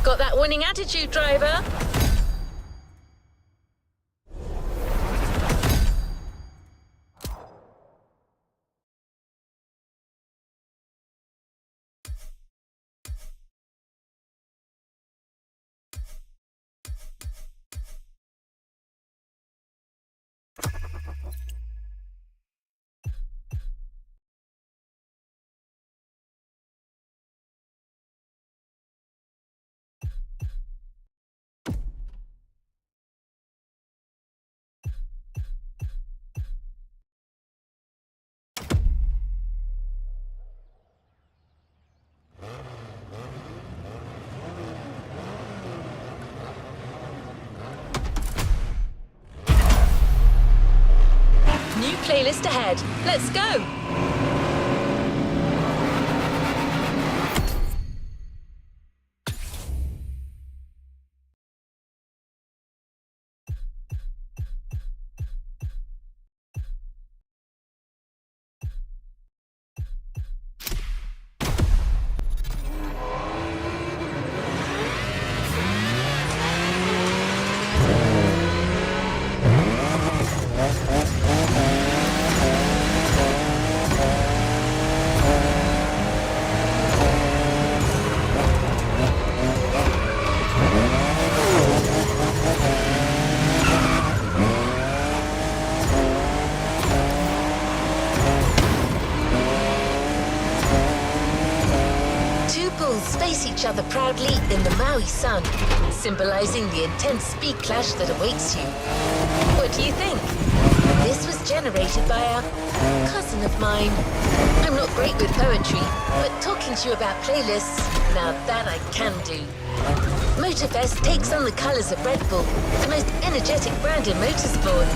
Got that winning attitude, driver. New playlist ahead. Let's go. Face each other proudly in the Maui sun, symbolizing the intense speed clash that awaits you. What do you think? This was generated by a cousin of mine. I'm not great with poetry, but talking to you about playlists, now that I can do. Motorfest takes on the colors of Red Bull, the most energetic brand in motorsport.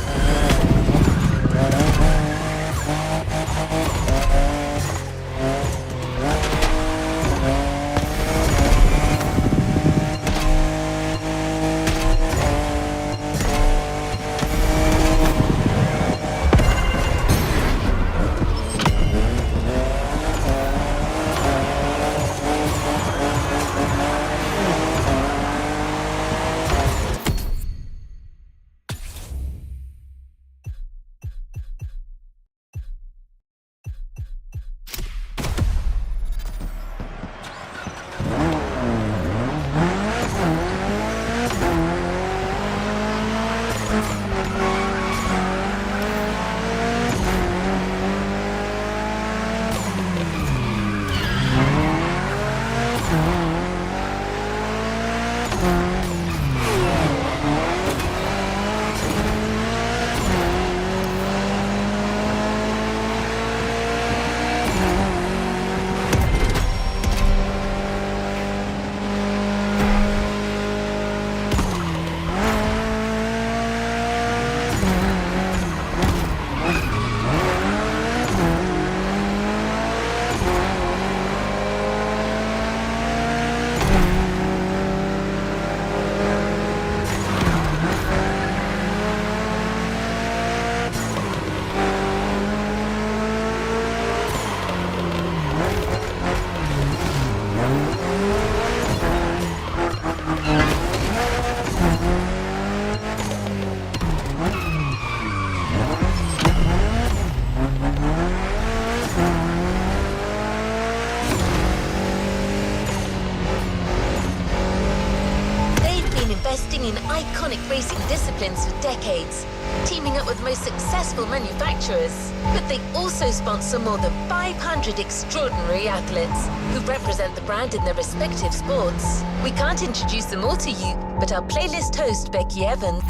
In iconic racing disciplines for decades, teaming up with the most successful manufacturers. But they also sponsor more than 500 extraordinary athletes who represent the brand in their respective sports. We can't introduce them all to you, but our playlist host, Becky Evans,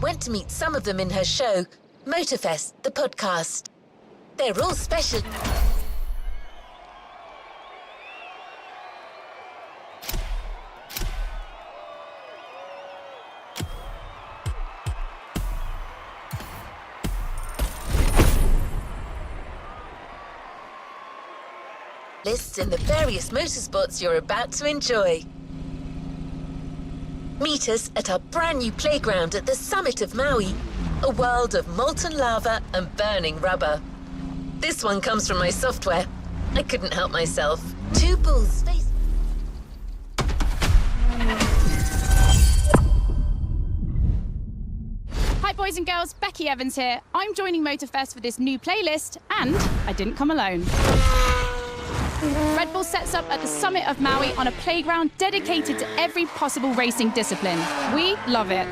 went to meet some of them in her show, Motorfest, the podcast. They're all special. lists in the various motorsports you're about to enjoy. Meet us at our brand new playground at the summit of Maui, a world of molten lava and burning rubber. This one comes from my software. I couldn't help myself. Two bulls face... Hi boys and girls, Becky Evans here. I'm joining Motorfest for this new playlist, and I didn't come alone. Red Bull sets up at the summit of Maui on a playground dedicated to every possible racing discipline. We love it.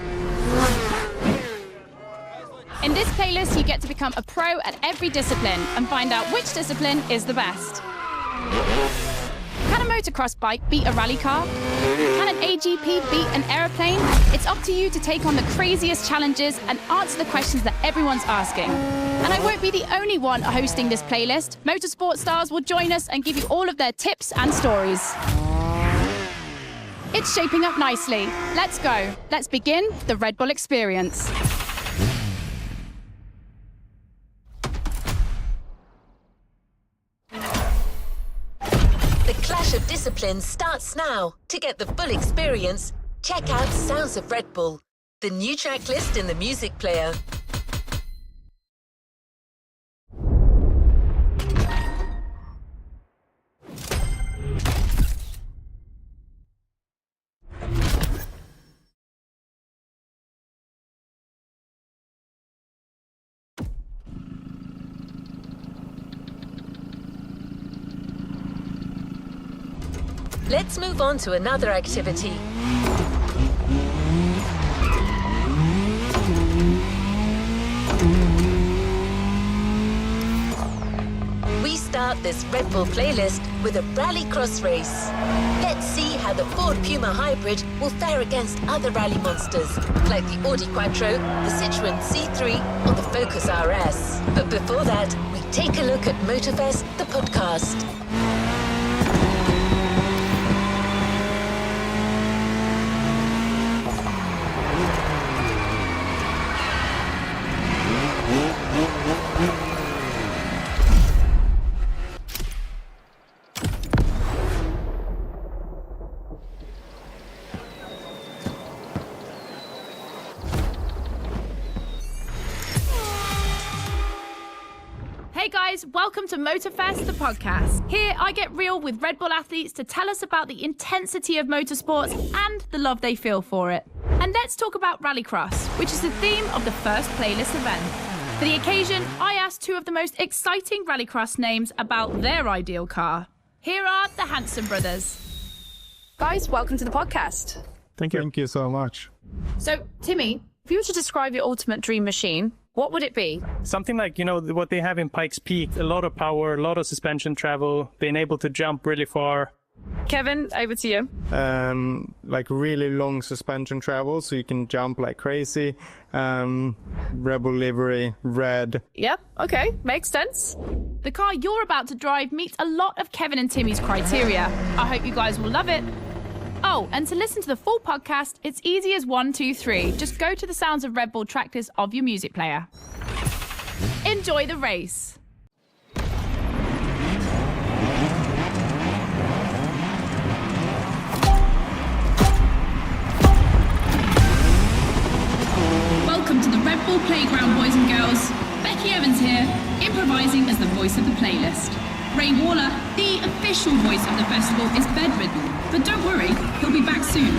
In this playlist, you get to become a pro at every discipline and find out which discipline is the best. Can a motocross bike beat a rally car? Can an AGP beat an aeroplane? It's up to you to take on the craziest challenges and answer the questions that everyone's asking. And I won't be the only one hosting this playlist. Motorsport stars will join us and give you all of their tips and stories. It's shaping up nicely. Let's go. Let's begin the Red Bull experience. The clash of disciplines starts now. To get the full experience, check out Sounds of Red Bull, the new track list in the music player. Let's move on to another activity. We start this Red Bull playlist with a rallycross race. Let's see how the Ford Puma Hybrid will fare against other rally monsters, like the Audi Quattro, the Citroën C3, or the Focus RS. But before that, we take a look at Motorfest, the podcast. Hey guys, welcome to Motorfest, the podcast. Here I get real with Red Bull athletes to tell us about the intensity of motorsports and the love they feel for it. And let's talk about Rallycross, which is the theme of the first playlist event. For the occasion, I asked two of the most exciting Rallycross names about their ideal car. Here are the Hanson brothers. Guys, welcome to the podcast. Thank you. Thank you so much. So, Timmy, if you were to describe your ultimate dream machine, what would it be? Something like, what they have in Pikes Peak, a lot of power, a lot of suspension travel, being able to jump really far. Kevin, over to you. Like really long suspension travel, so you can jump like crazy. Rebel livery, red. Yep, okay, makes sense. The car you're about to drive meets a lot of Kevin and Timmy's criteria. I hope you guys will love it. Oh, and to listen to the full podcast, it's easy as 1, 2, 3. Just go to the Sounds of Red Bull tracklist of your music player. Enjoy the race. Welcome to the Red Bull Playground, boys and girls. Becky Evans here, improvising as the voice of the playlist. Ray Waller, the official voice of the festival, is bedridden, but don't worry, he'll be back soon.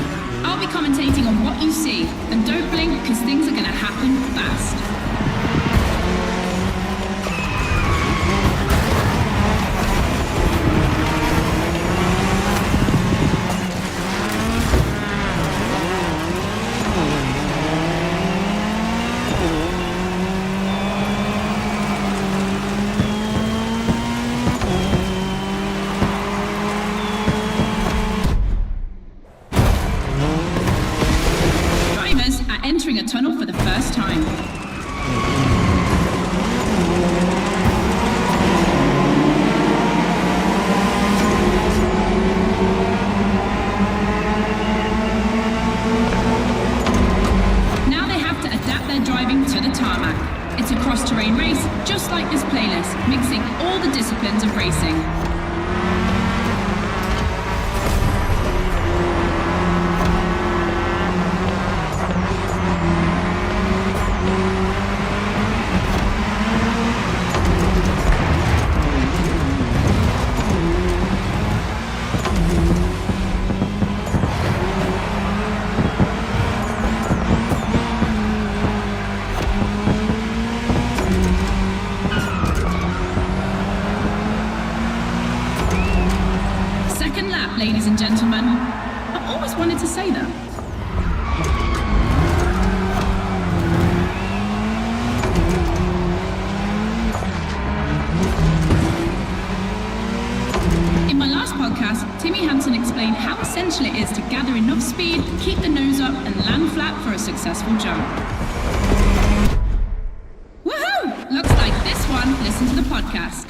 I'll be commentating on what you see, and don't blink because things are going to happen fast. Entering a tunnel for the first time. gentlemen. I've always wanted to say that. In my last podcast, Timmy Hansen explained how essential it is to gather enough speed, keep the nose up, and land flat for a successful jump. Woohoo! Looks like this one listened to the podcast.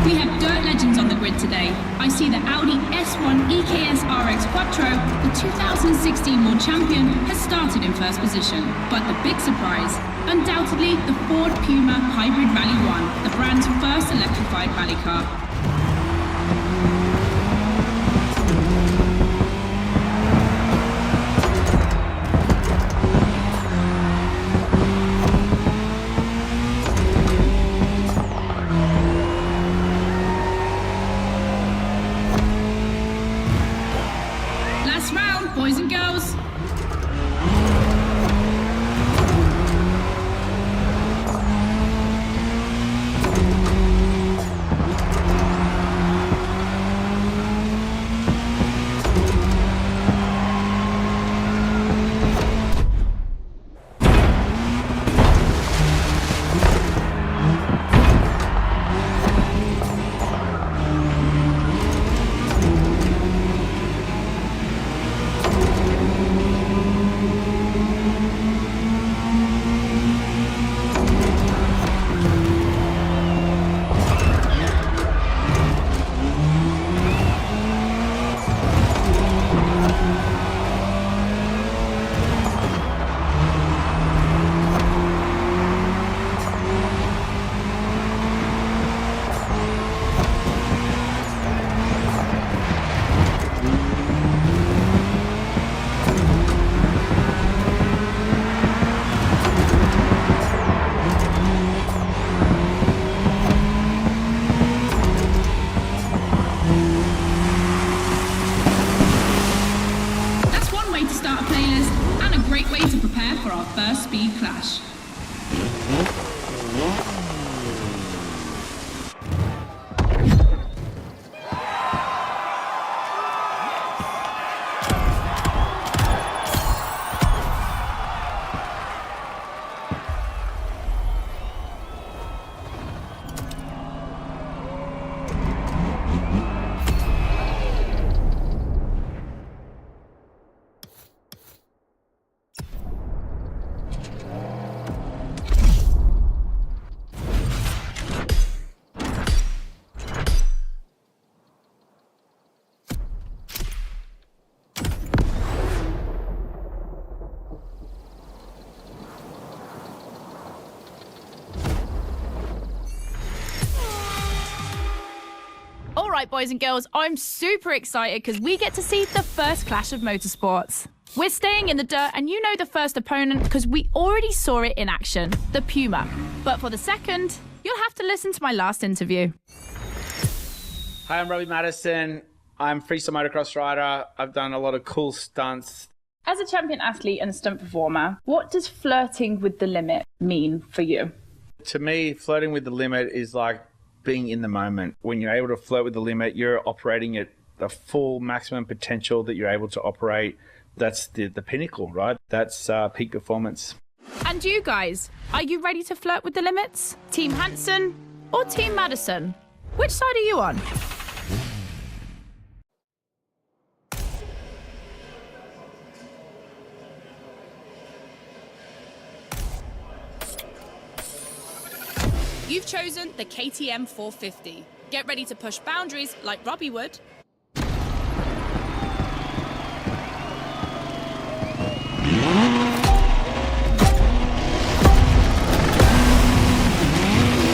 We have dirt legends on the grid today. I see the Audi S1 EKS RX Quattro, the 2016 World Champion, has started in first position. But the big surprise, undoubtedly the Ford Puma Hybrid Rally 1, the brand's first electrified rally car. Last round, boys and girls. first speed clash. Alright, boys and girls, I'm super excited because we get to see the first clash of motorsports. We're staying in the dirt, and you know the first opponent because we already saw it in action, the Puma. But for the second, you'll have to listen to my last interview. Hi, I'm Robbie Madison. I'm freestyle motocross rider. I've done a lot of cool stunts. As a champion athlete and stunt performer, what does flirting with the limit mean for you? To me, flirting with the limit is like being in the moment. When you're able to flirt with the limit, you're operating at the full maximum potential that you're able to operate. That's the pinnacle, right? That's peak performance. And you guys, are you ready to flirt with the limits? Team Hansen or Team Madison? Which side are you on? You've chosen the KTM 450. Get ready to push boundaries like Robbie would.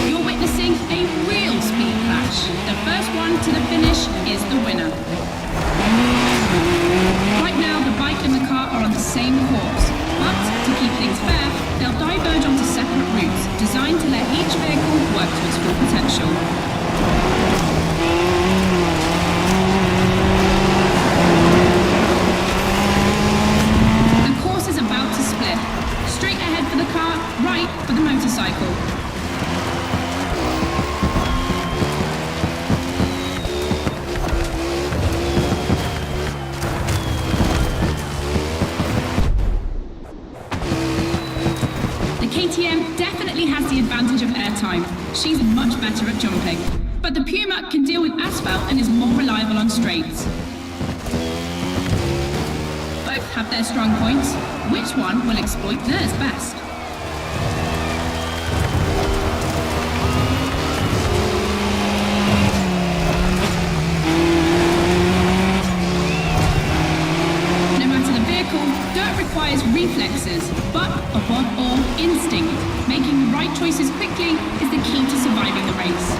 You're witnessing a real speed clash. The first one to the finish is the winner. Right now, the bike and the car are on the same course, but to keep things fair, they'll diverge onto separate routes, designed to let each vehicle work to its full potential. hill. The course is about to split. Straight ahead for the car, right for the motorcycle. KTM definitely has the advantage of airtime. She's much better at jumping. But the Puma can deal with asphalt and is more reliable on straights. Both have their strong points. Which one will exploit theirs best? No matter the vehicle, dirt requires reflexes, but above all, instinct. Making the right choices quickly is the key to surviving the race.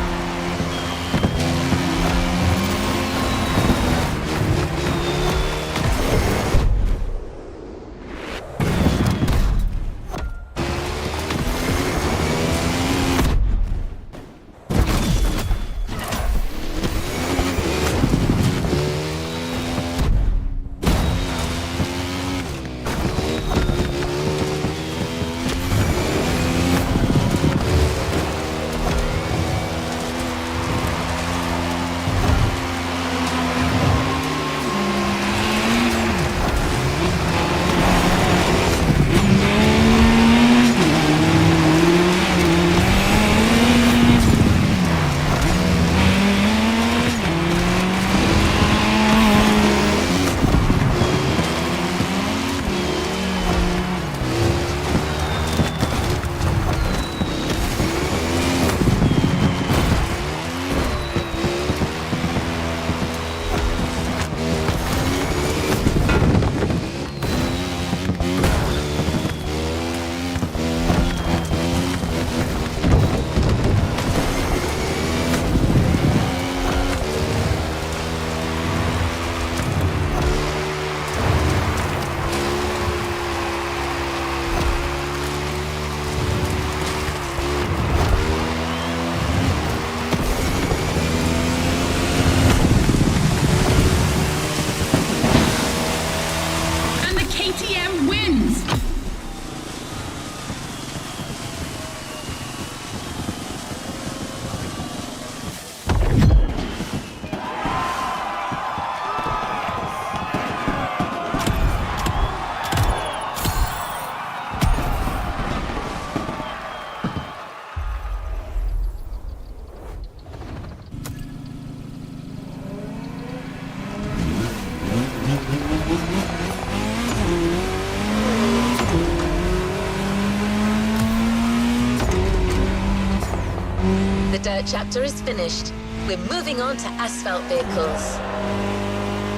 The dirt chapter is finished. We're moving on to asphalt vehicles.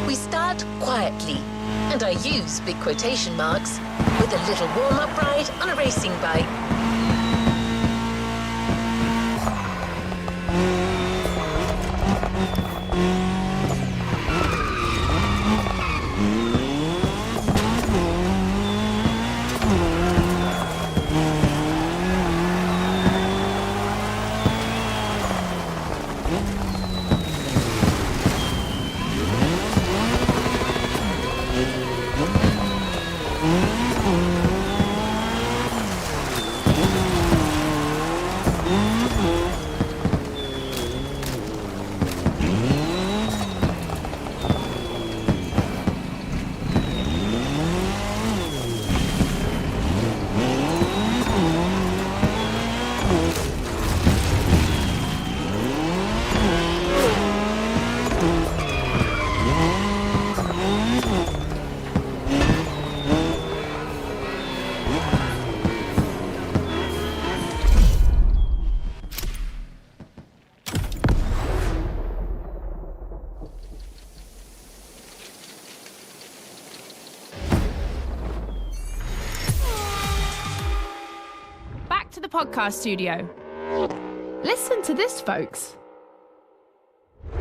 We start quietly, and I use big quotation marks, with a little warm-up ride on a racing bike. To the podcast studio. Listen to this, folks.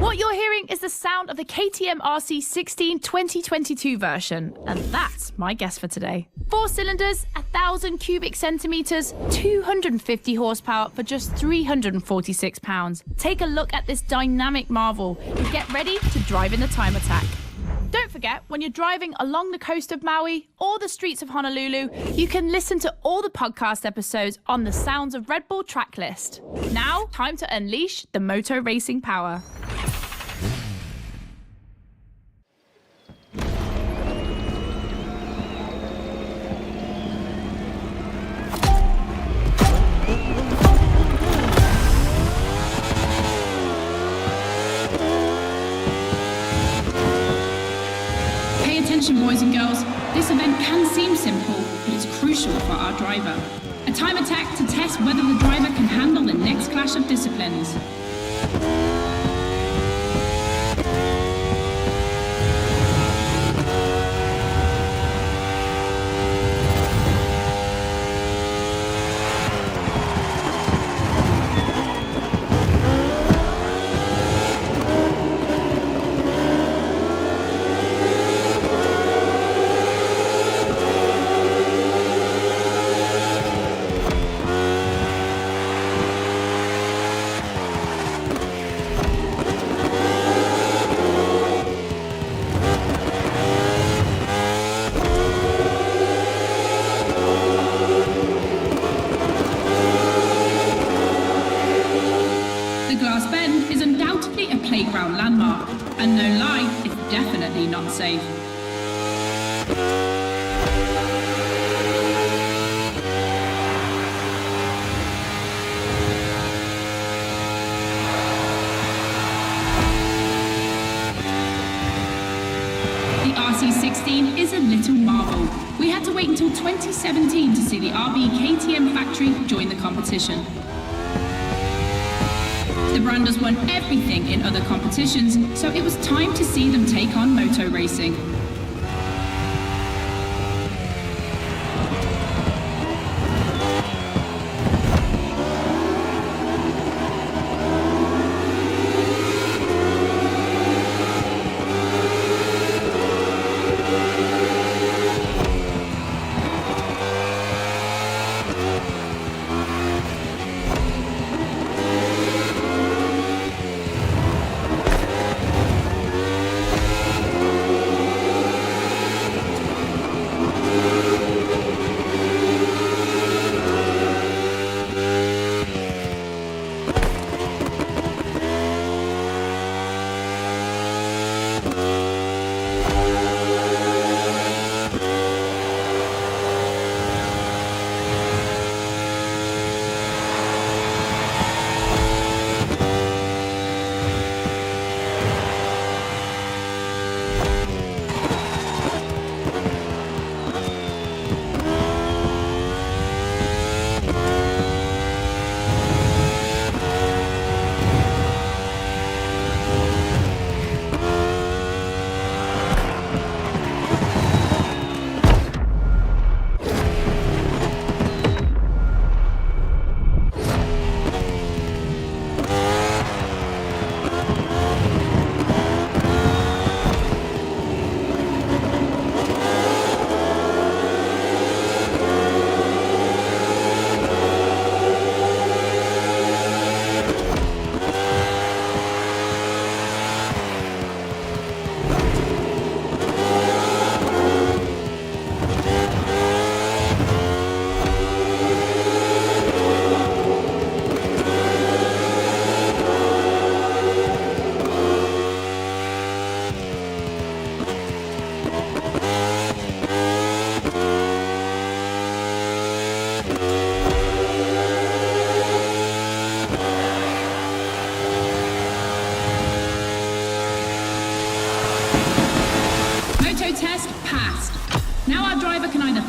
What you're hearing is the sound of the KTM RC16 2022 version, and that's my guess for today. 4 cylinders, 1,000 cubic centimeters, 250 horsepower for just 346 pounds. Take a look at this dynamic marvel and get ready to drive in the time attack. Don't forget, when you're driving along the coast of Maui or the streets of Honolulu, you can listen to all the podcast episodes on the Sounds of Red Bull track list. Now, time to unleash the moto racing power. Boys and girls, this event can seem simple, but it's crucial for our driver. A time attack to test whether the driver can handle the next clash of disciplines. Playground landmark, and no lie, it's definitely not safe. The RC16 is a little marvel. We had to wait until 2017 to see the RB KTM factory join the competition. The brand has won everything in other competitions, so it was time to see them take on moto racing.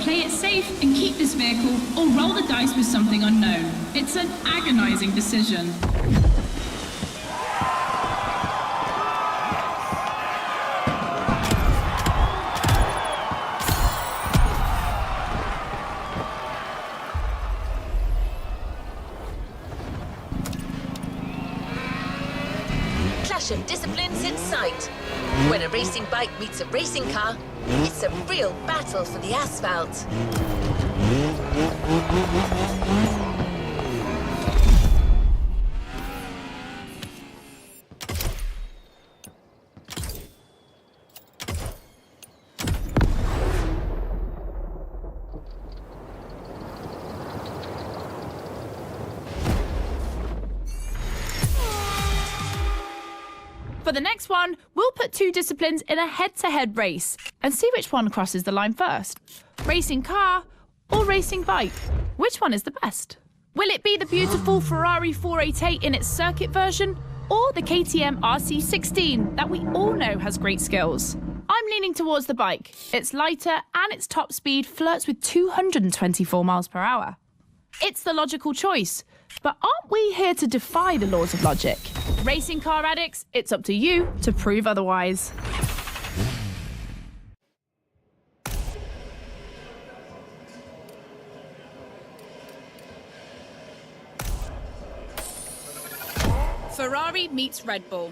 play it safe and keep this vehicle, or roll the dice with something unknown. It's an agonizing decision. clash of disciplines in sight. When a racing bike meets a racing car, it's a real battle for the asphalt. For the next one, we'll put two disciplines in a head-to-head race and see which one crosses the line first. Racing car or racing bike? Which one is the best? Will it be the beautiful Ferrari 488 in its circuit version or the KTM RC16 that we all know has great skills? I'm leaning towards the bike. It's lighter and its top speed flirts with 224 miles per hour. It's the logical choice, but aren't we here to defy the laws of logic? Racing car addicts, it's up to you to prove otherwise. Ferrari meets Red Bull.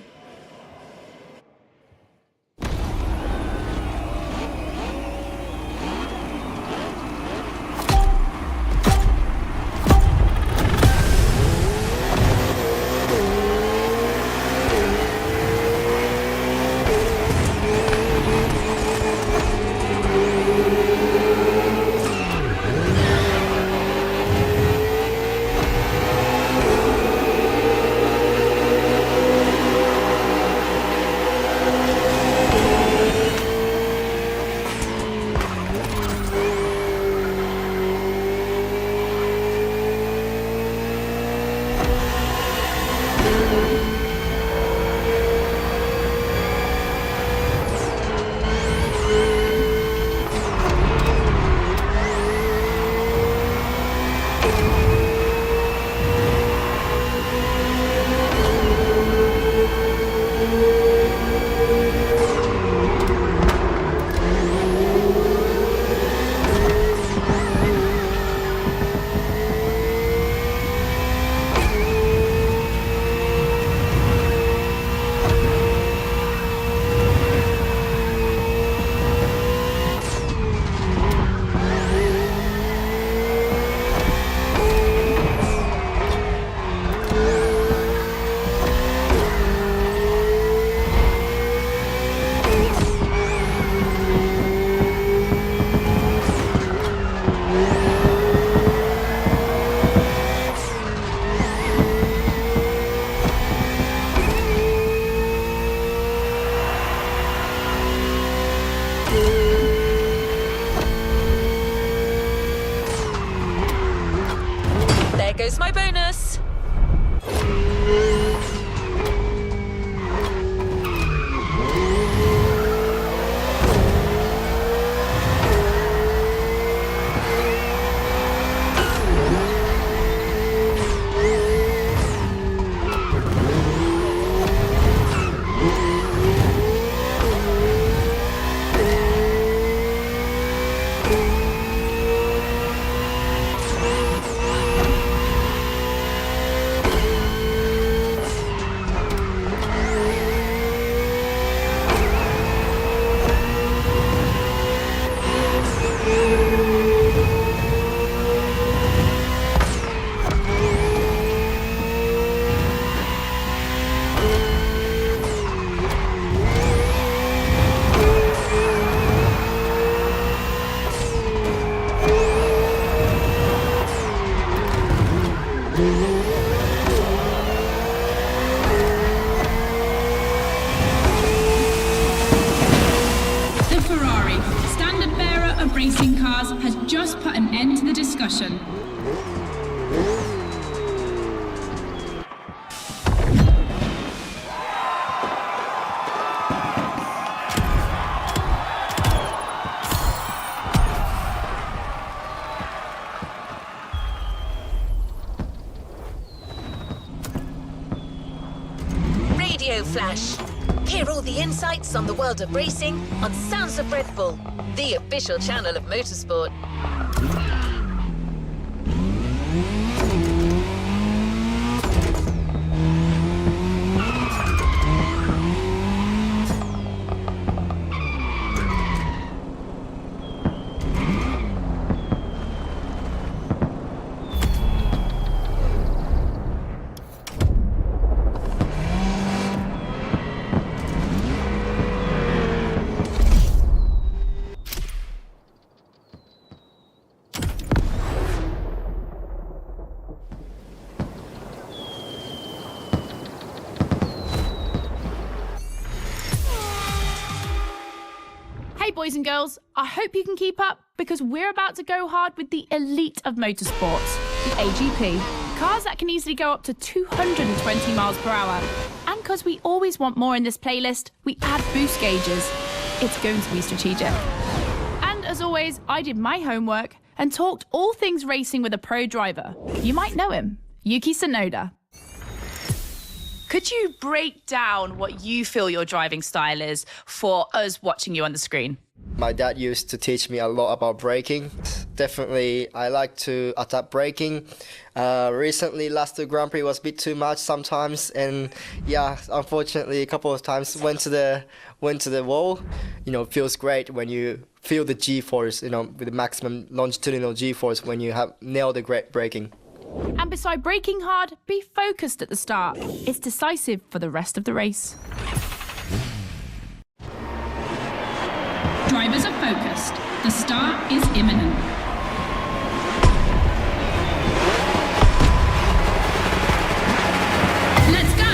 Goes my bonus. racing cars has just put an end to the discussion. Radio Flash. Hear all the insights on the world of racing on Sounds of Red Bull, the official channel of motorsport. boys and girls, I hope you can keep up because we're about to go hard with the elite of motorsports, the AGP. Cars that can easily go up to 220 miles per hour. And because we always want more in this playlist, we add boost gauges. It's going to be strategic. And as always, I did my homework and talked all things racing with a pro driver. You might know him, Yuki Tsunoda. Could you break down what you feel your driving style is for us watching you on the screen? My dad used to teach me a lot about braking. Definitely, I like to adapt braking. Recently, last Grand Prix was a bit too much sometimes, and yeah, unfortunately, a couple of times went to the wall. You know, feels great when you feel the G-force. You know, with the maximum longitudinal G-force when you have nailed the great braking. And beside braking hard, be focused at the start. It's decisive for the rest of the race. Drivers are focused. The start is imminent. Let's go!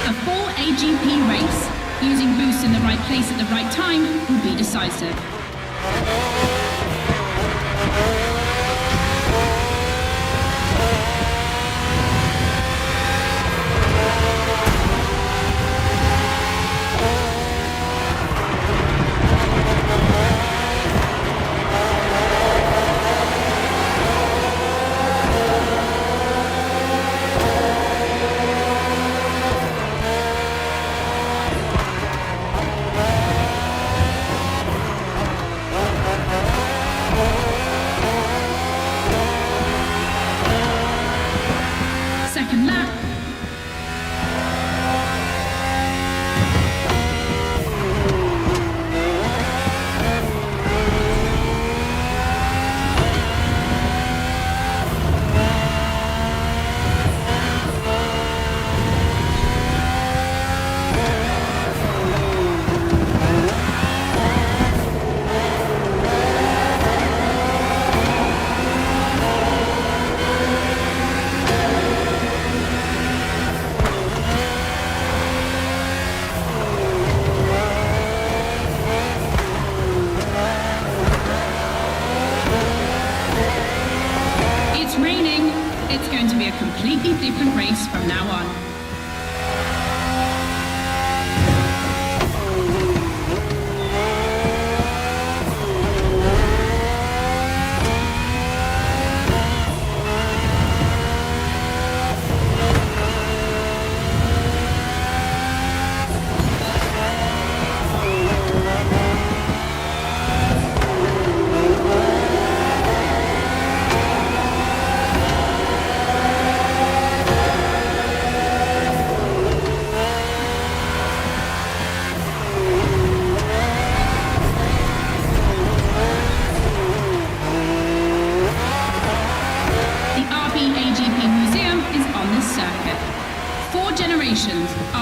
A full AGP race, using boosts in the right place at the right time, will be decisive. Second lap. It's raining. It's going to be a completely different race from now on.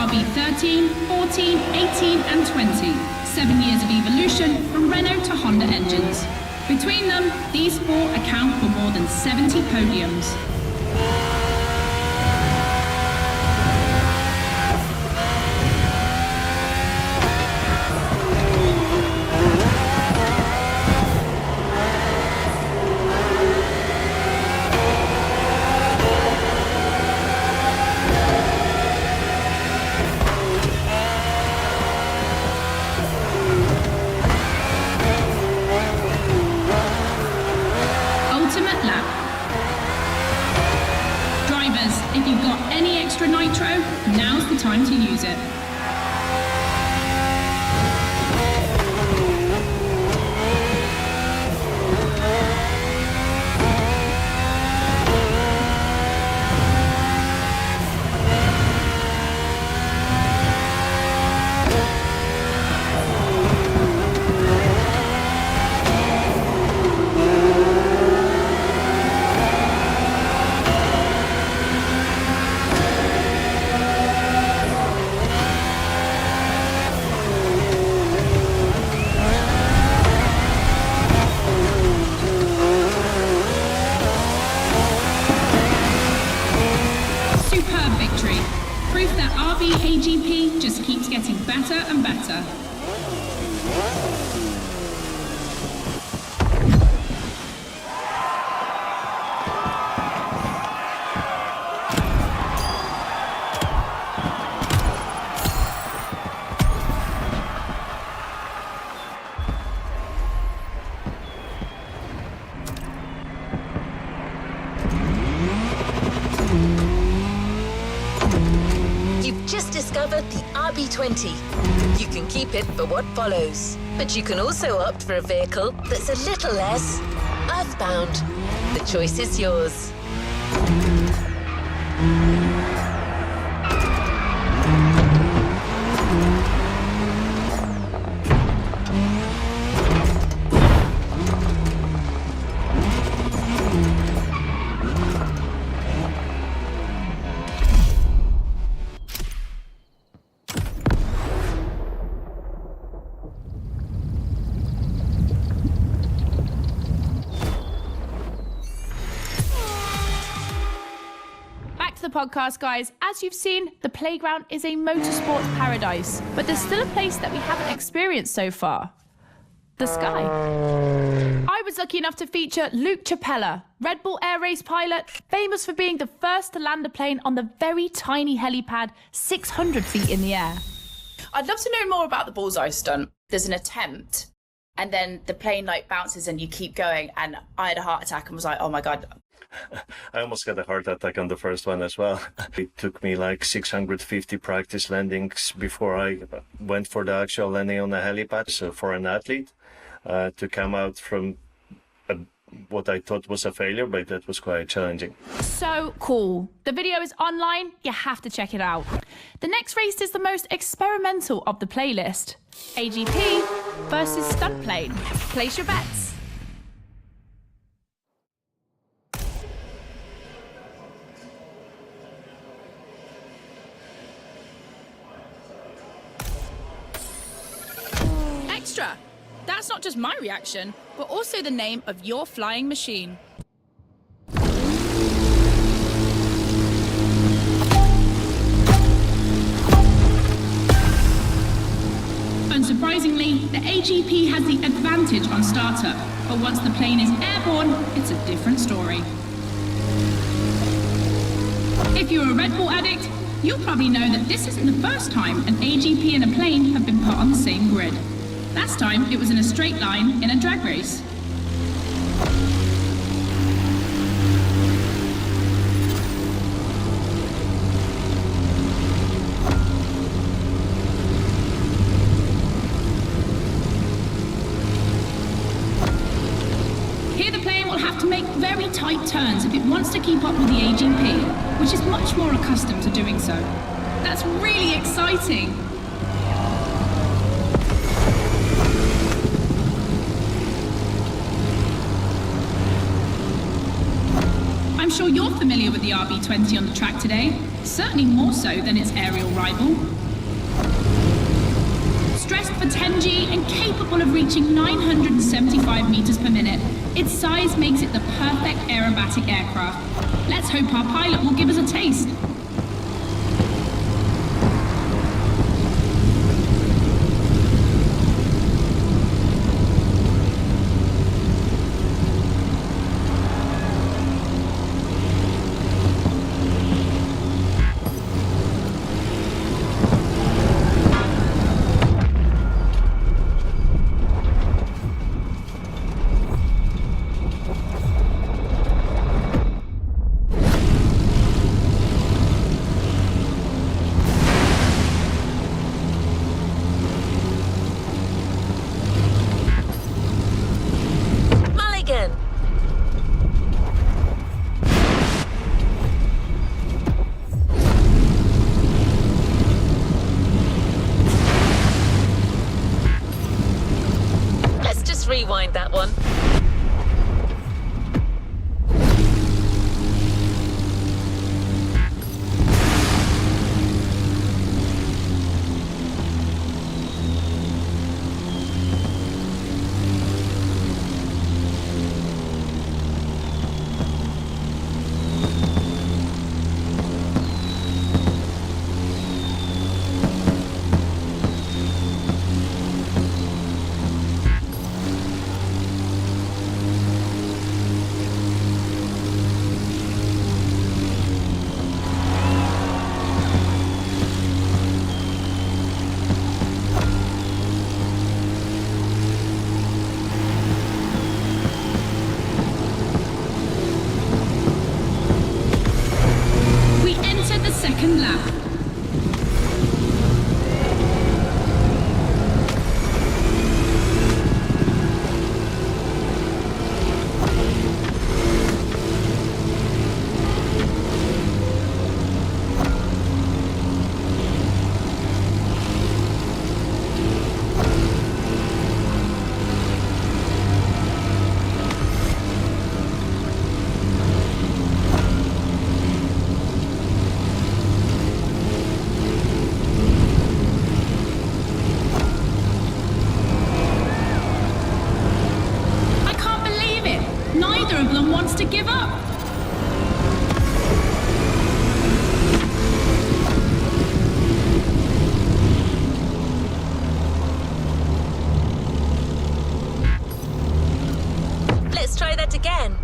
RB13, 14, 18 and 20. 7 years of evolution from Renault to Honda engines. Between them, these four account for more than 70 podiums. If you've got any extra nitro, now's the time to use it. RGB AGP just keeps getting better and better. Discovered the RB20. You can keep it for what follows, but you can also opt for a vehicle that's a little less earthbound. The choice is yours. Podcast, guys. As you've seen, the playground is a motorsports paradise, but there's still a place that we haven't experienced so far: the sky. I was lucky enough to feature Luke Chapella, Red Bull Air Race pilot, famous for being the first to land a plane on the very tiny helipad 600 feet in the air. I'd love to know more about the bullseye stunt. There's an attempt, and then the plane like bounces and you keep going, and I had a heart attack and was like, oh my God. I almost got a heart attack on the first one as well. It took me like 650 practice landings before I went for the actual landing on the helipad. So for an athlete to come out from what I thought was a failure, but that was quite challenging. So cool. The video is online. You have to check it out. The next race is the most experimental of the playlist: AGP versus stunt plane. Place your bets. Extra! That's not just my reaction, but also the name of your flying machine. Unsurprisingly, the AGP has the advantage on startup, but once the plane is airborne, it's a different story. If you're a Red Bull addict, you'll probably know that this isn't the first time an AGP and a plane have been put on the same grid. Last time, it was in a straight line in a drag race. Here the plane will have to make very tight turns if it wants to keep up with the AGP, which is much more accustomed to doing so. That's really exciting! I'm sure you're familiar with the RB20 on the track today, certainly more so than its aerial rival. Stressed for 10G and capable of reaching 975 meters per minute, its size makes it the perfect aerobatic aircraft. Let's hope our pilot will give us a taste. Rewind that one. second lap. To give up. Let's try that again.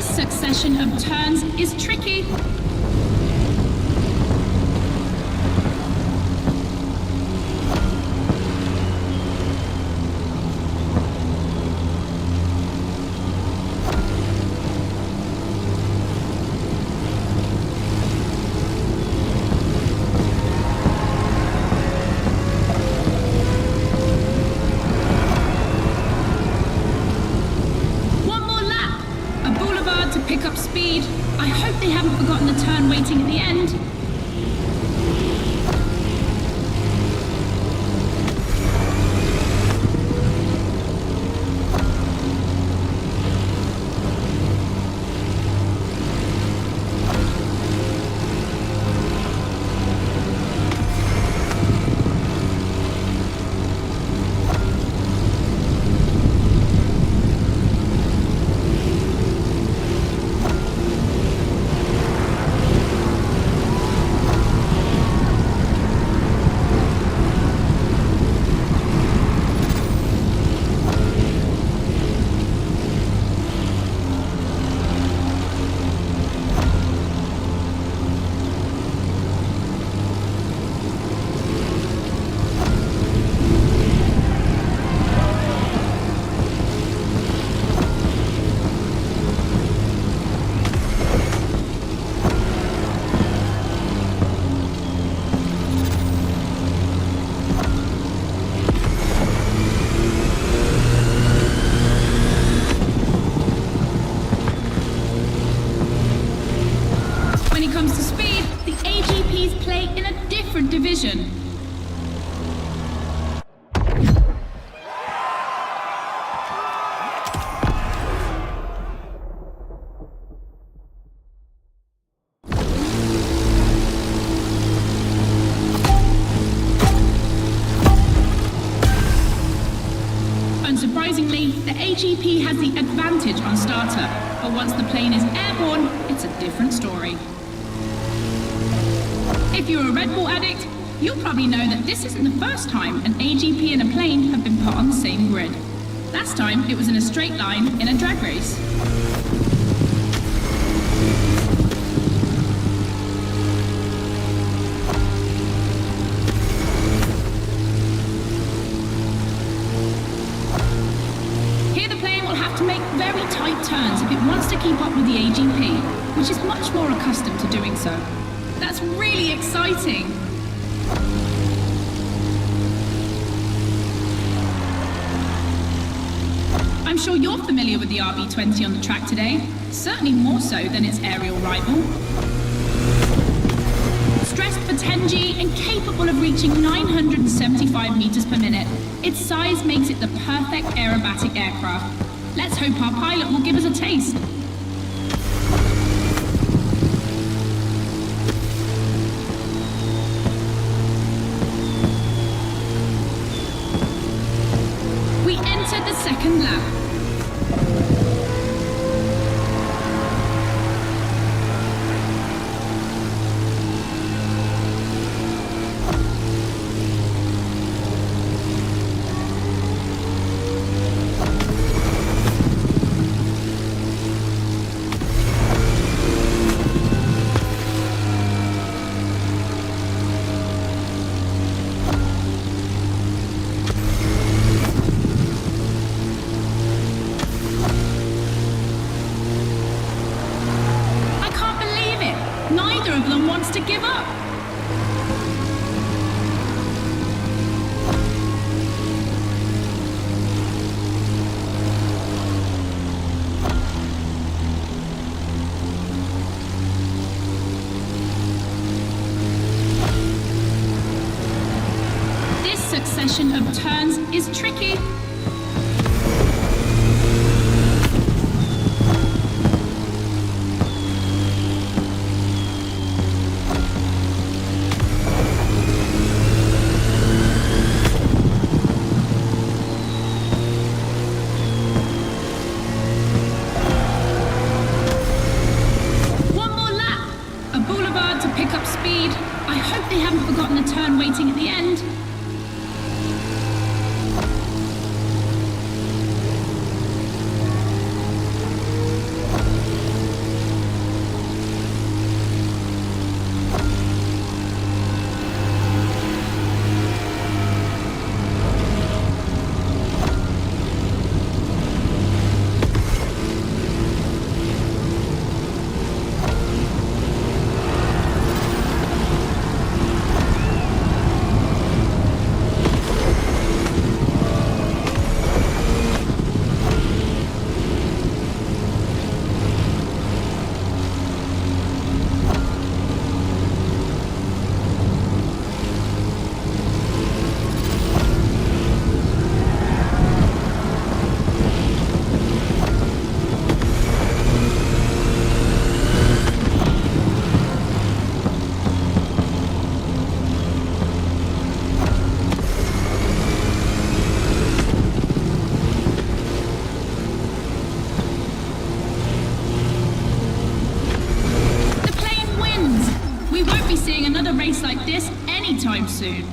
Succession of turns is tricky. Pick up speed. I hope they haven't forgotten the turn waiting at the end. Division. Unsurprisingly, the AGP has the advantage on starter, but once the plane is airborne, it's a different story. If you're a Red Bull addict, you'll probably know that this isn't the first time an AGP and a plane have been put on the same grid. Last time, it was in a straight line in a drag race. Here the plane will have to make very tight turns if it wants to keep up with the AGP, which is much more accustomed to doing so. That's really exciting. I'm sure you're familiar with the RB20 on the track today, certainly more so than its aerial rival. Stressed for 10G and capable of reaching 975 meters per minute, its size makes it the perfect aerobatic aircraft. Let's hope our pilot will give us a taste. We entered the second lap. wants to give up. This succession of turns is tricky. One more lap. A boulevard to pick up speed. I hope they haven't forgotten the turn waiting at the end. The plane wins. We won't be seeing another race like this anytime soon.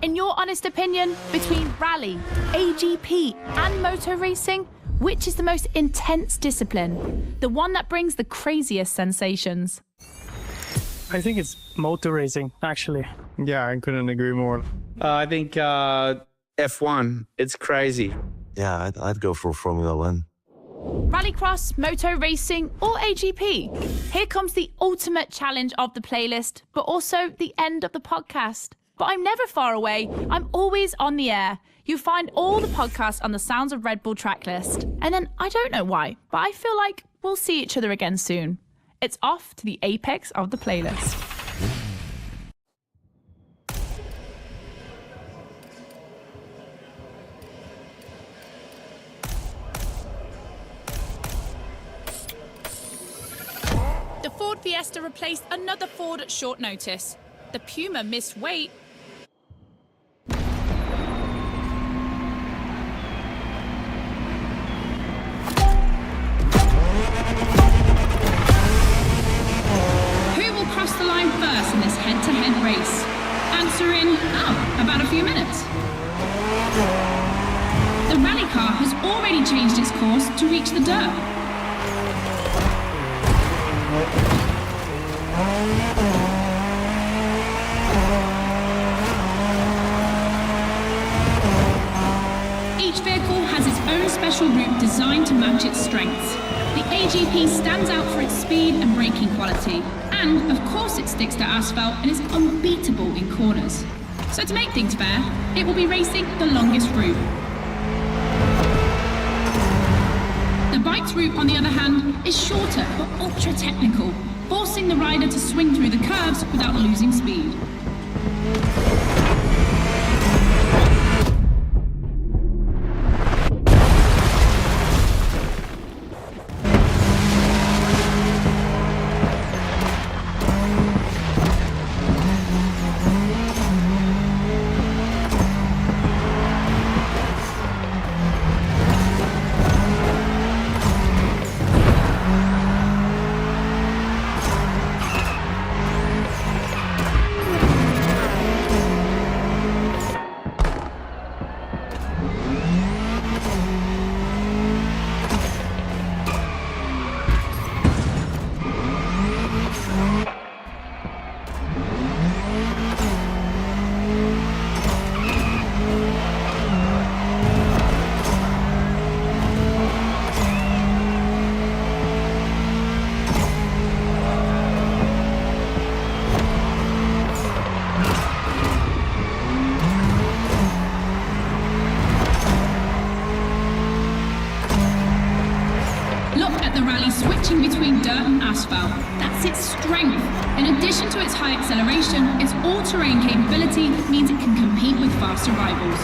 In your honest opinion, between rally, AGP, and motor racing, which is the most intense discipline? The one that brings the craziest sensations? I think it's motor racing, actually. Yeah, I couldn't agree more. I think F1. It's crazy. Yeah, I'd go for Formula One. Rallycross, moto racing, or AGP? Here comes the ultimate challenge of the playlist, but also the end of the podcast. But I'm never far away. I'm always on the air. You find all the podcasts on the Sounds of Red Bull tracklist. And then I don't know why, but I feel like we'll see each other again soon. It's off to the apex of the playlist. The Ford Fiesta replaced another Ford at short notice. The Puma missed weight. Who will cross the line first in this head-to-head race? Answer in, about a few minutes. The rally car has already changed its course to reach the dirt. Each vehicle has its own special route designed to match its strengths. The AGP stands out for its speed and braking quality, and of course it sticks to asphalt and is unbeatable in corners. So to make things fair, it will be racing the longest route. The bike's route, on the other hand, is shorter but ultra technical, forcing the rider to swing through the curves without losing speed. switching between dirt and asphalt. That's its strength. In addition to its high acceleration, its all-terrain capability means it can compete with faster rivals.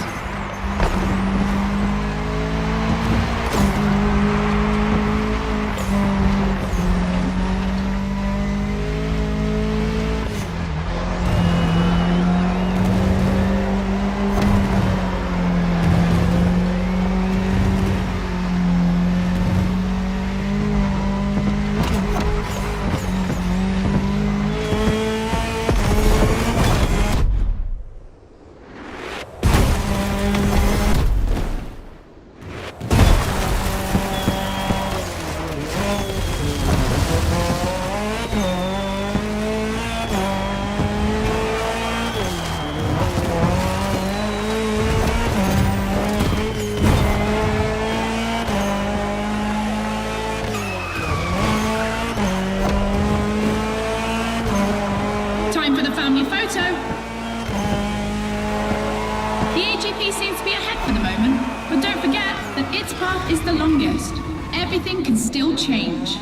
Is the longest. Everything can still change.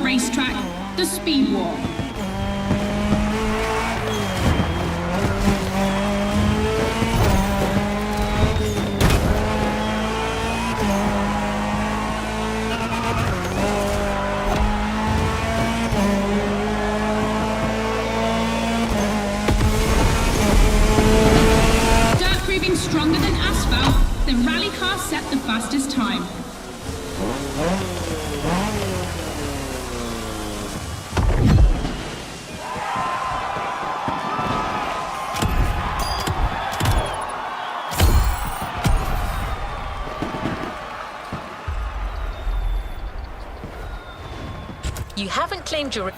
Racetrack, the Speed War. Dirt proving stronger than asphalt, the rally car set the fastest time. You haven't claimed your...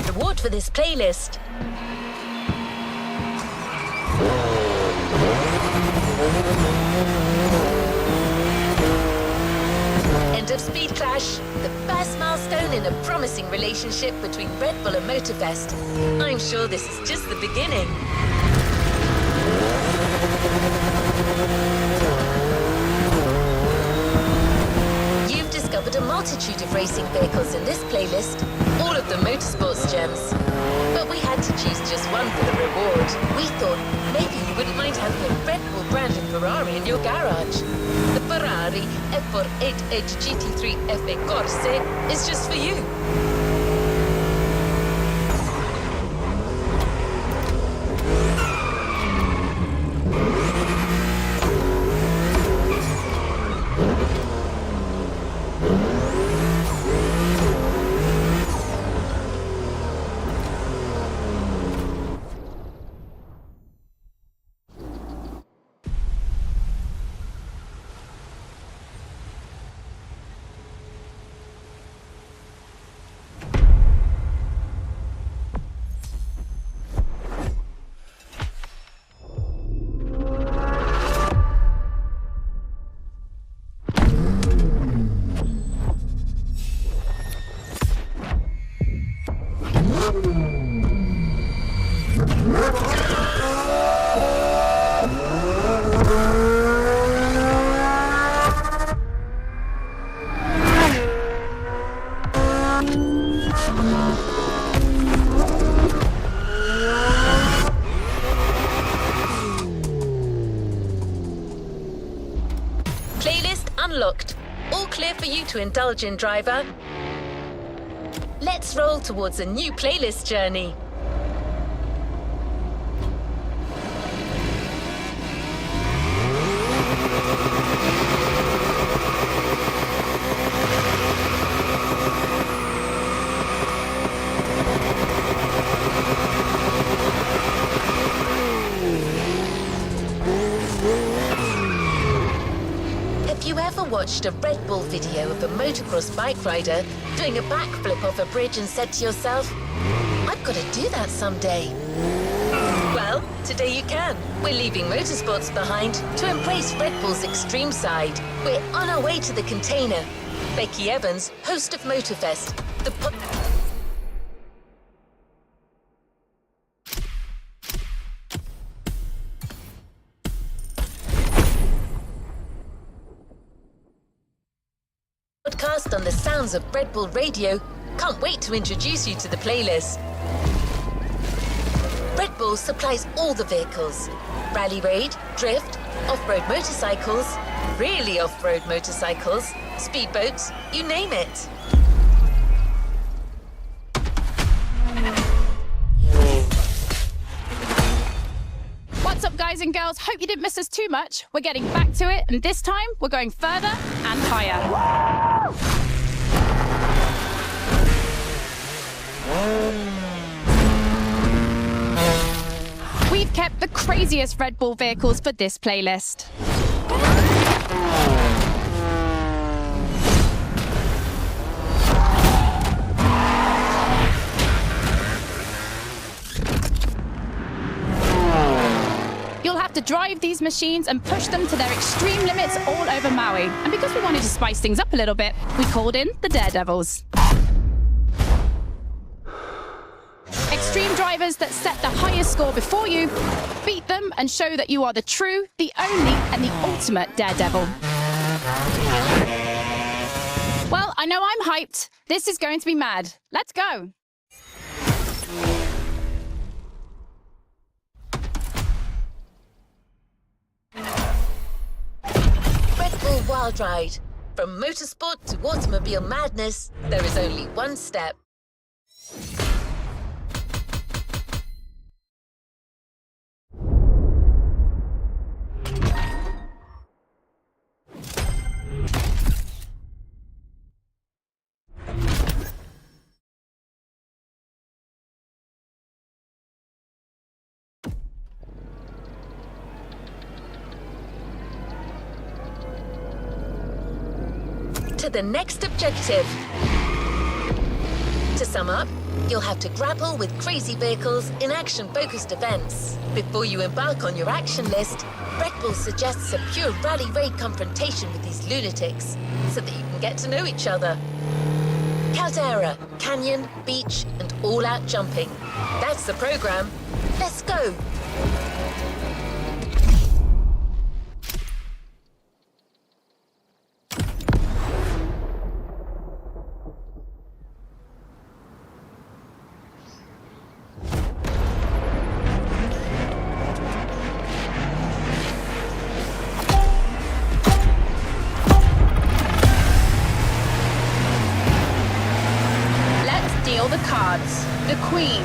reward for this playlist. End of Speed Clash, the first milestone in a promising relationship between Red Bull and Motorfest. I'm sure this is just the beginning. You've discovered a multitude of racing vehicles in this playlist, all of them motorsports gems. But we had to choose just one for the reward. We thought maybe you wouldn't mind having a Red Bull branded Ferrari in your garage. The Ferrari F48H GT3 FE Corsair is just for you. to indulge in, driver? Let's roll towards a new playlist journey. Have you ever watched a Red Bull video of a motocross bike rider doing a backflip off a bridge and said to yourself, I've got to do that someday? Well, today you can. We're leaving motorsports behind to embrace Red Bull's extreme side. We're on our way to the container. Becky Evans, host of Motorfest, the podcast on the sounds of Red Bull Radio, can't wait to introduce you to the playlist. Red Bull supplies all the vehicles. Rally raid, drift, off-road motorcycles, really off-road motorcycles, speedboats, you name it. What's up, guys and girls? Hope you didn't miss us too much. We're getting back to it, and this time we're going further and higher. We've kept the craziest Red Bull vehicles for this playlist. You'll have to drive these machines and push them to their extreme limits all over Maui. And because we wanted to spice things up a little bit, we called in the Daredevils. Extreme drivers that set the highest score before you, beat them and show that you are the true, the only, and the ultimate Daredevil. Well, I know I'm hyped. This is going to be mad. Let's go. Red Bull Wild Ride. From motorsport to automobile madness, there is only one step. To the next objective. To sum up, you'll have to grapple with crazy vehicles in action-focused events. Before you embark on your action list, Red Bull suggests a pure rally raid confrontation with these lunatics so that you can get to know each other. Caldera, canyon, beach, and all-out jumping. That's the program. Let's go. The cards, the Queen,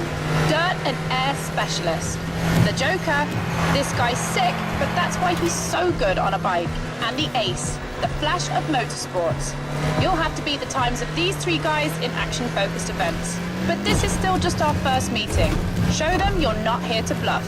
Dirt and Air Specialist, the Joker, this guy's sick, but that's why he's so good on a bike, and the Ace, the Flash of motorsports. You'll have to beat the times of these three guys in action-focused events. But this is still just our first meeting. Show them you're not here to bluff.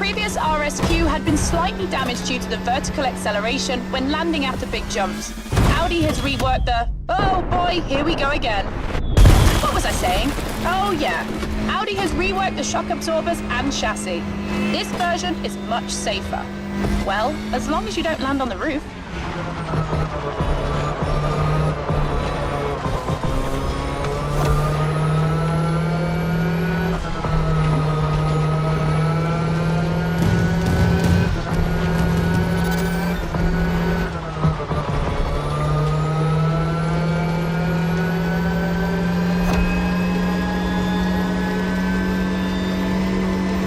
previous RSQ had been slightly damaged due to the vertical acceleration when landing after big jumps. Audi has reworked the... Oh boy, here we go again. What was I saying? Oh yeah, Audi has reworked the shock absorbers and chassis. This version is much safer. Well, as long as you don't land on the roof.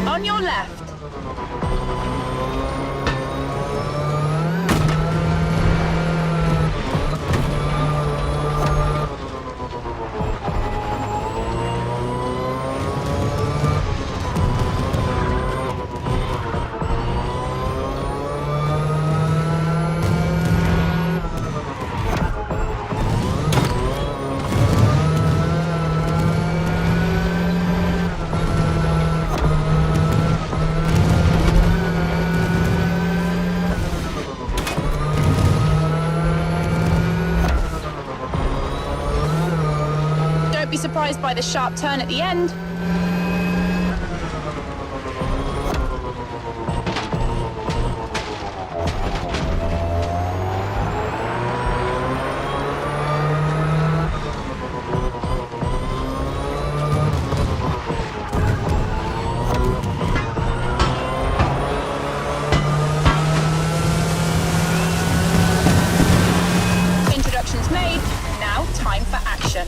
On your left. Don't be surprised by the sharp turn at the end. Introductions made, now time for action.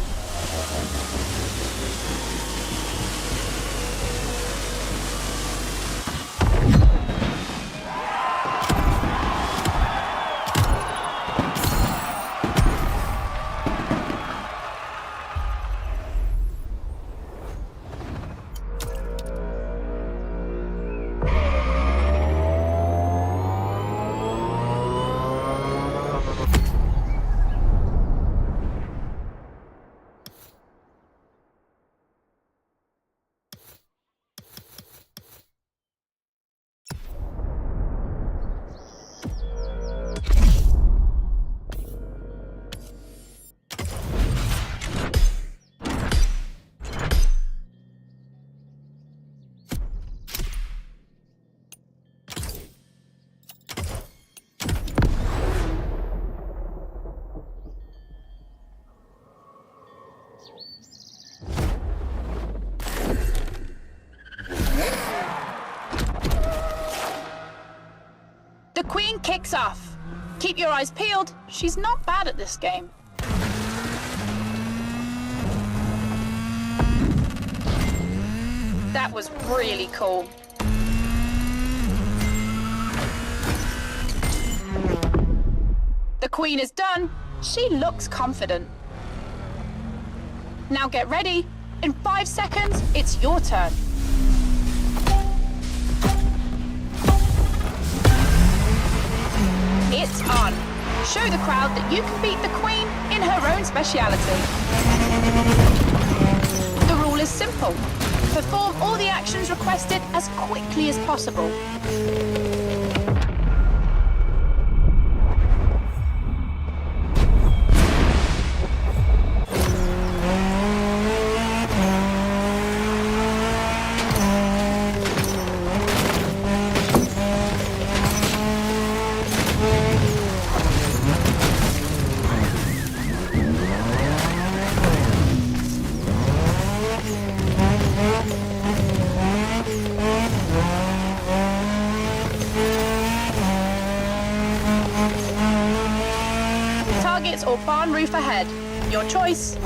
The Queen kicks off. Keep your eyes peeled. She's not bad at this game. That was really cool. The Queen is done. She looks confident. Now get ready. In 5 seconds, it's your turn. It's on. Show the crowd that you can beat the Queen in her own speciality. The rule is simple. Perform all the actions requested as quickly as possible. Targets or barn roof ahead. Your choice.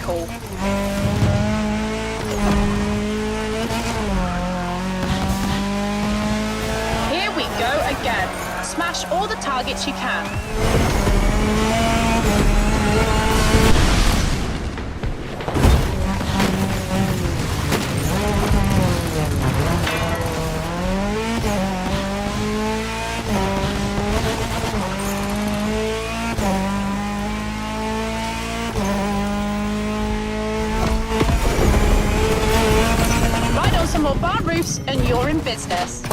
cool. Here we go again. Smash all the targets you can. Ride on some more barn roofs and you're in business.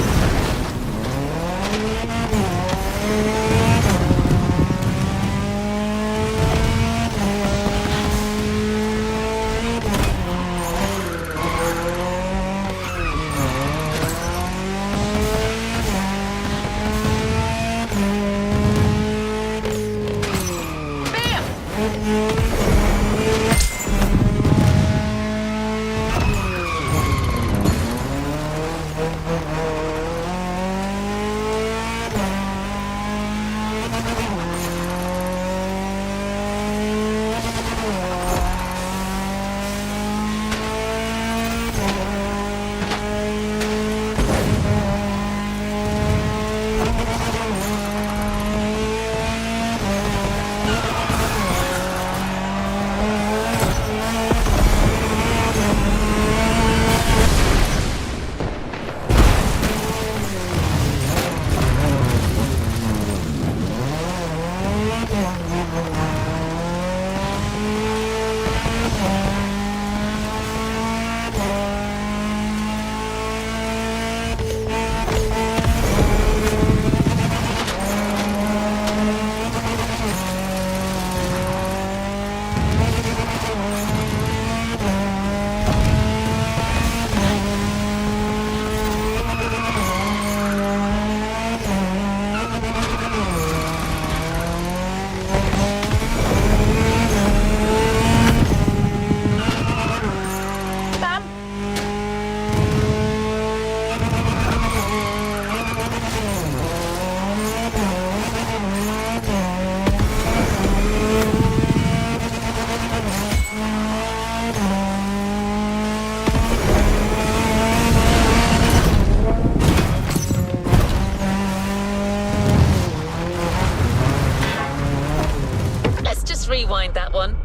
Rewind that one.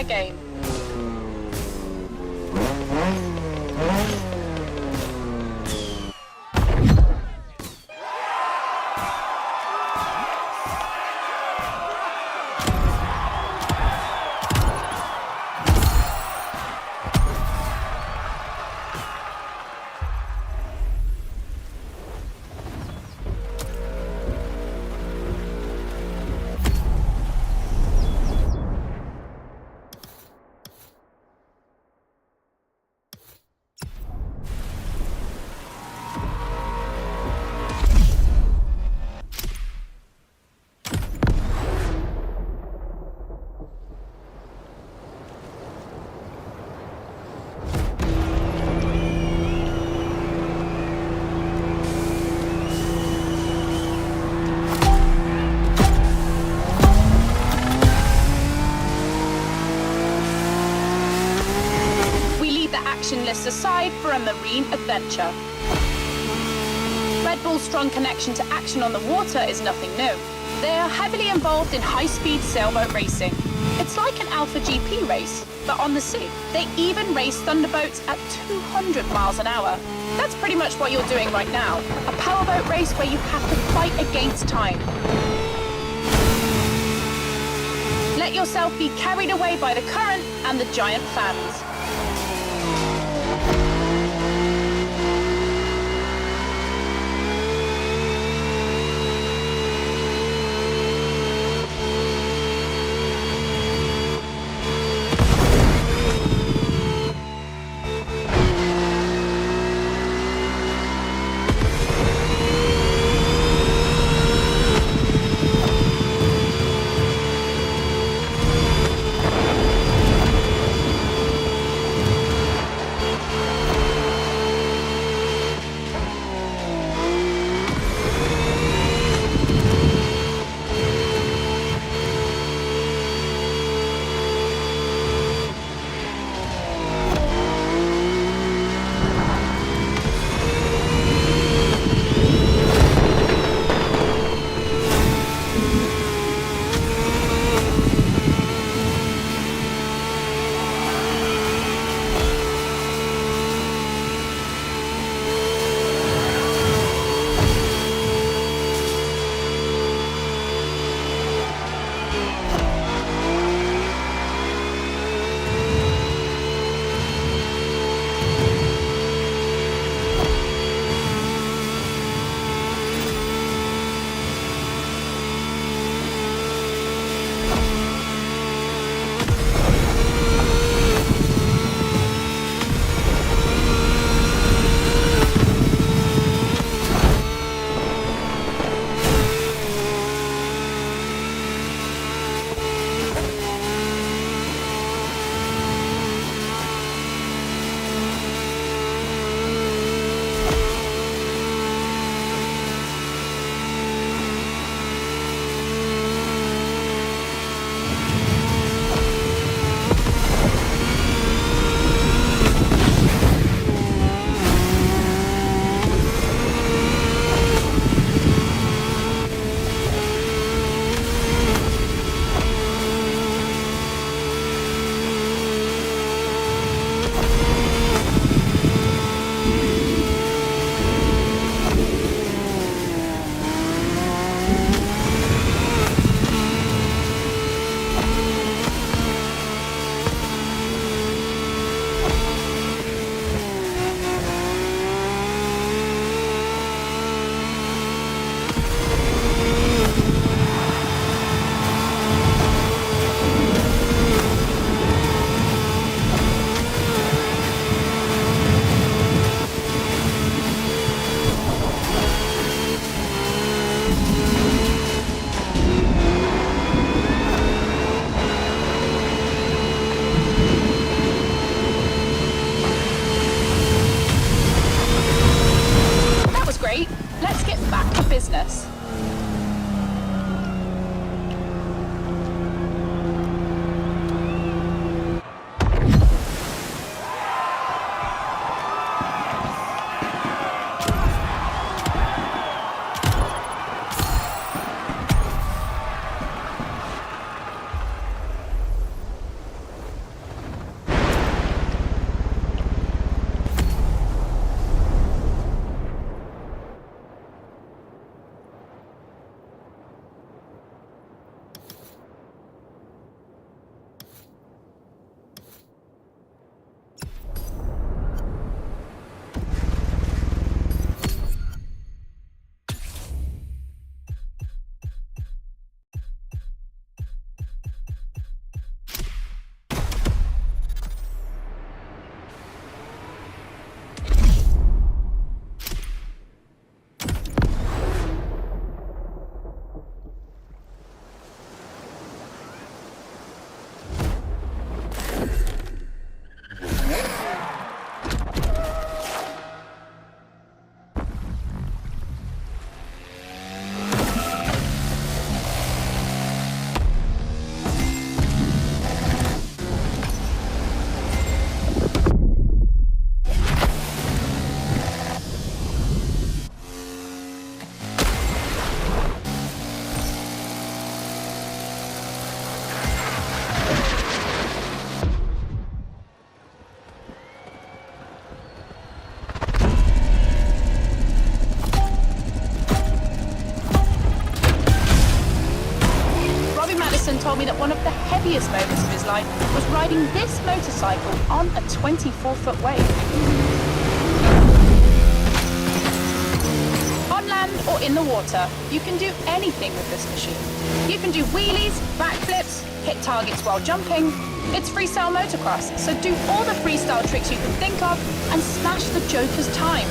game. Actionless aside for a marine adventure. Red Bull's strong connection to action on the water is nothing new. They are heavily involved in high-speed sailboat racing. It's like an Alpha GP race, but on the sea. They even race thunderboats at 200 miles an hour. That's pretty much what you're doing right now. A powerboat race where you have to fight against time. Let yourself be carried away by the current and the giant fans. life was riding this motorcycle on a 24-foot wave. On land or in the water, you can do anything with this machine. You can do wheelies, backflips, hit targets while jumping. It's freestyle motocross, so do all the freestyle tricks you can think of and smash the Joker's time.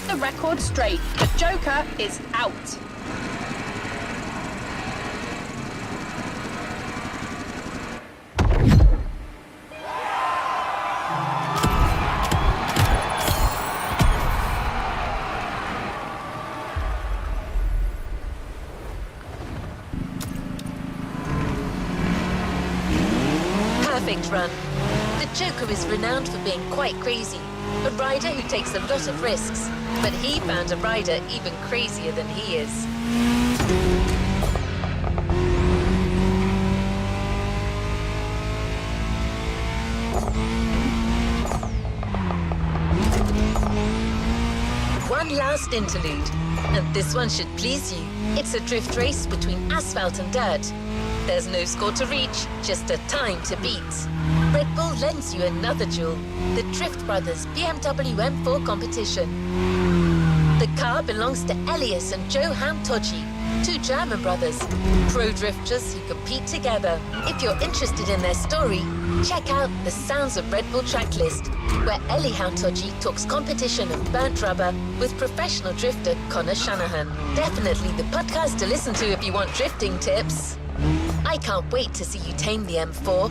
the record straight. The Joker is out. Perfect run. The Joker is renowned for being quite crazy, a rider who takes a lot of risks, but he found a rider even crazier than he is. One last interlude, and this one should please you. It's a drift race between asphalt and dirt. There's no score to reach, just a time to beat. Red Bull lends you another jewel, the Drift Brothers BMW M4 competition. The car belongs to Elias and Johan Tocci, two German brothers, pro drifters who compete together. If you're interested in their story, check out the Sounds of Red Bull tracklist, where Elihan Tocci talks competition and burnt rubber with professional drifter Connor Shanahan. Definitely the podcast to listen to if you want drifting tips. I can't wait to see you tame the M4.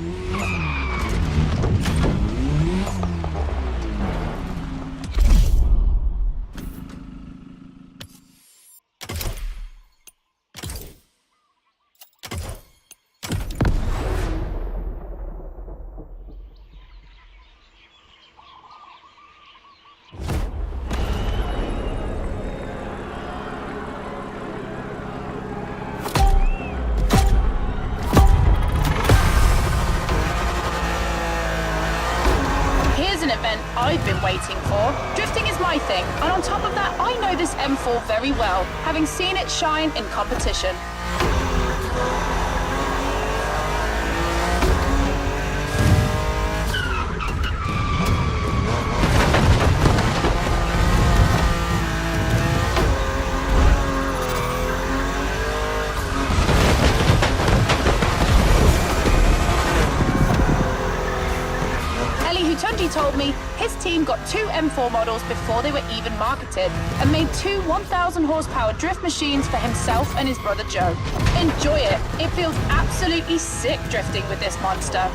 I've been waiting for. Drifting is my thing, and on top of that, I know this M4 very well, having seen it shine in competition. Tunji told me his team got two M4 models before they were even marketed and made two 1,000 horsepower drift machines for himself and his brother Joe. Enjoy it. It feels absolutely sick drifting with this monster.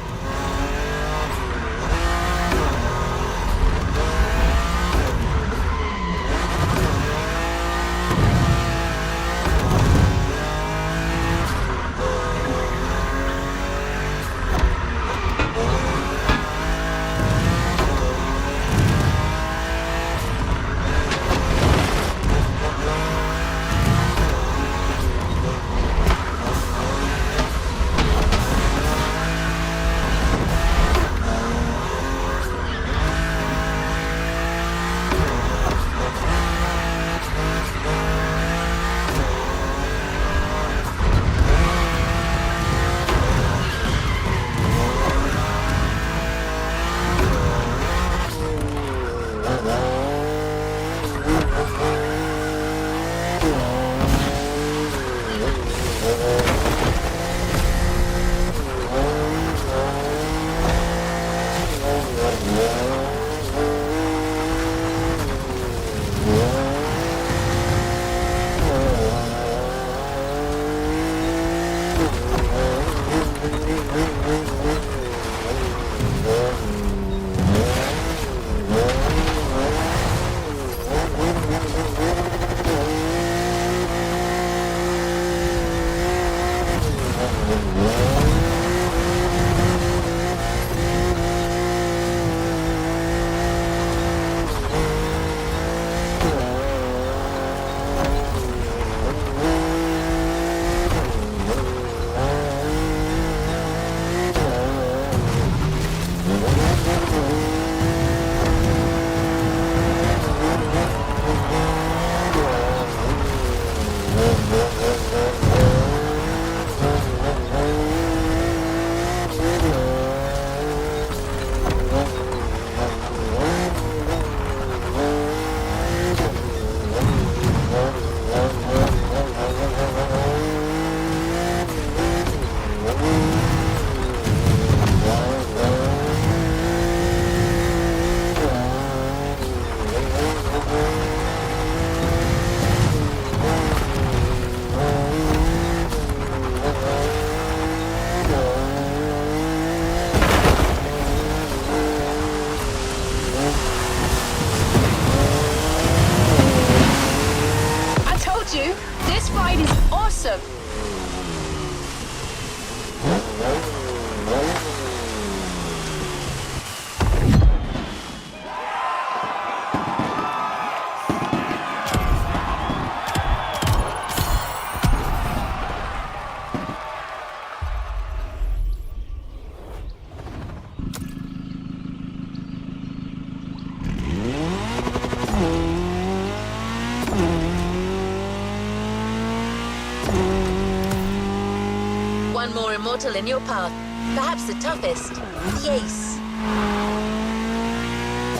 model in your path, perhaps the toughest, the Ace.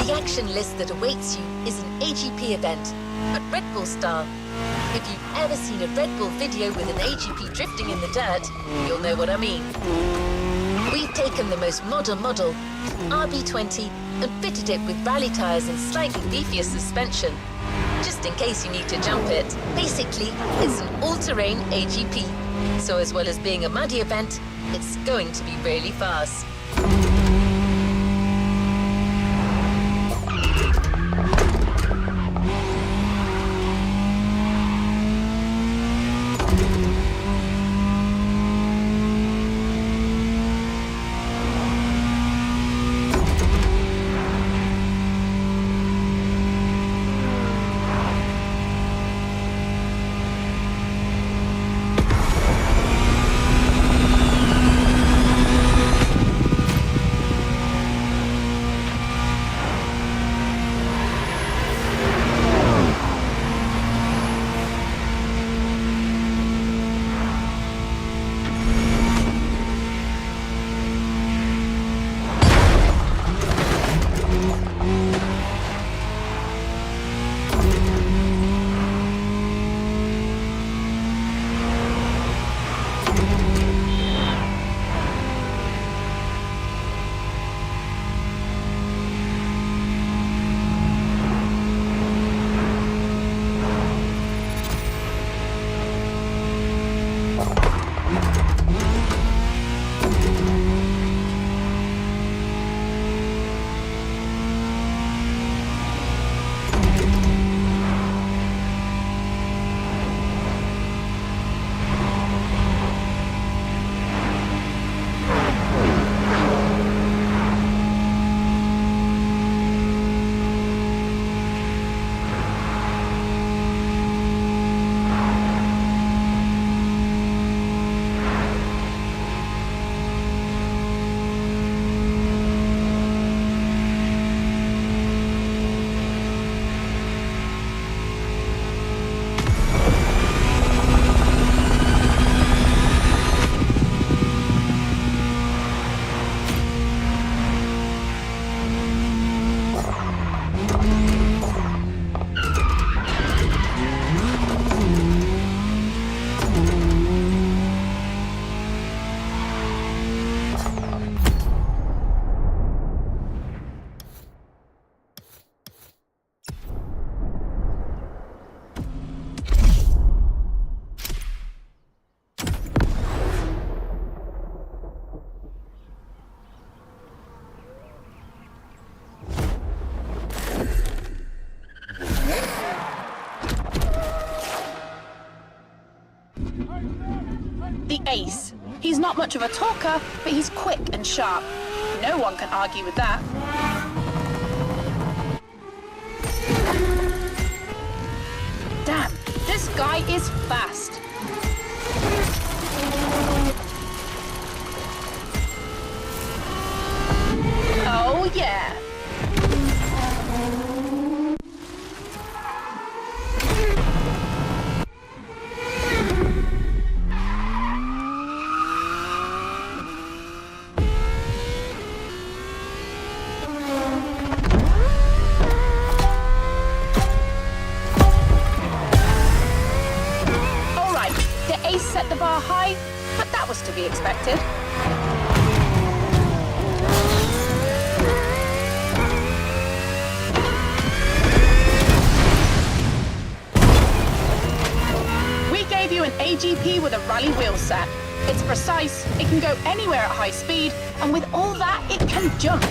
The action list that awaits you is an AGP event, but Red Bull style. If you've ever seen a Red Bull video with an AGP drifting in the dirt, you'll know what I mean. We've taken the most modern model, RB20, and fitted it with rally tyres and slightly beefier suspension, just in case you need to jump it. Basically, it's an all-terrain AGP, so as well as being a muddy event, it's going to be really fast. The Ace. He's not much of a talker, but he's quick and sharp. No one can argue with that. Damn, this guy is fast. Oh yeah. Set the bar high, but that was to be expected. We gave you an AGP with a rally wheel set. It's precise, it can go anywhere at high speed, and with all that, it can jump.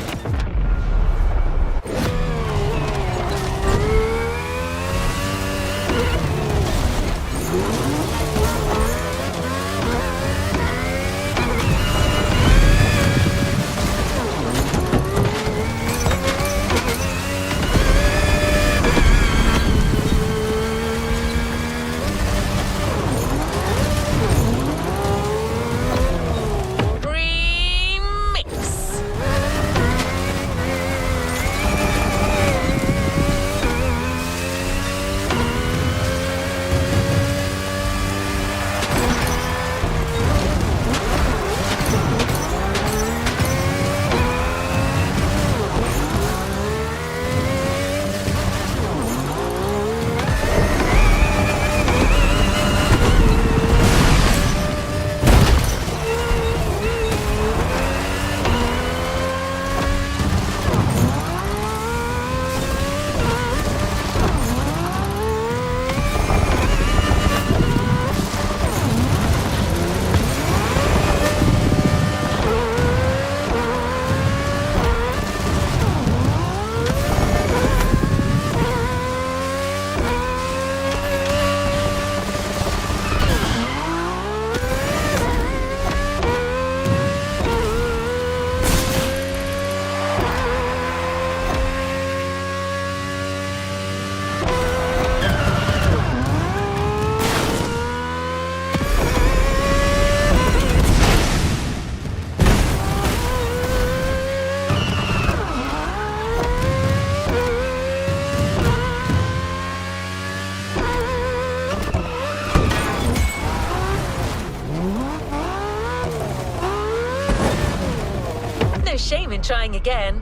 no shame in trying again.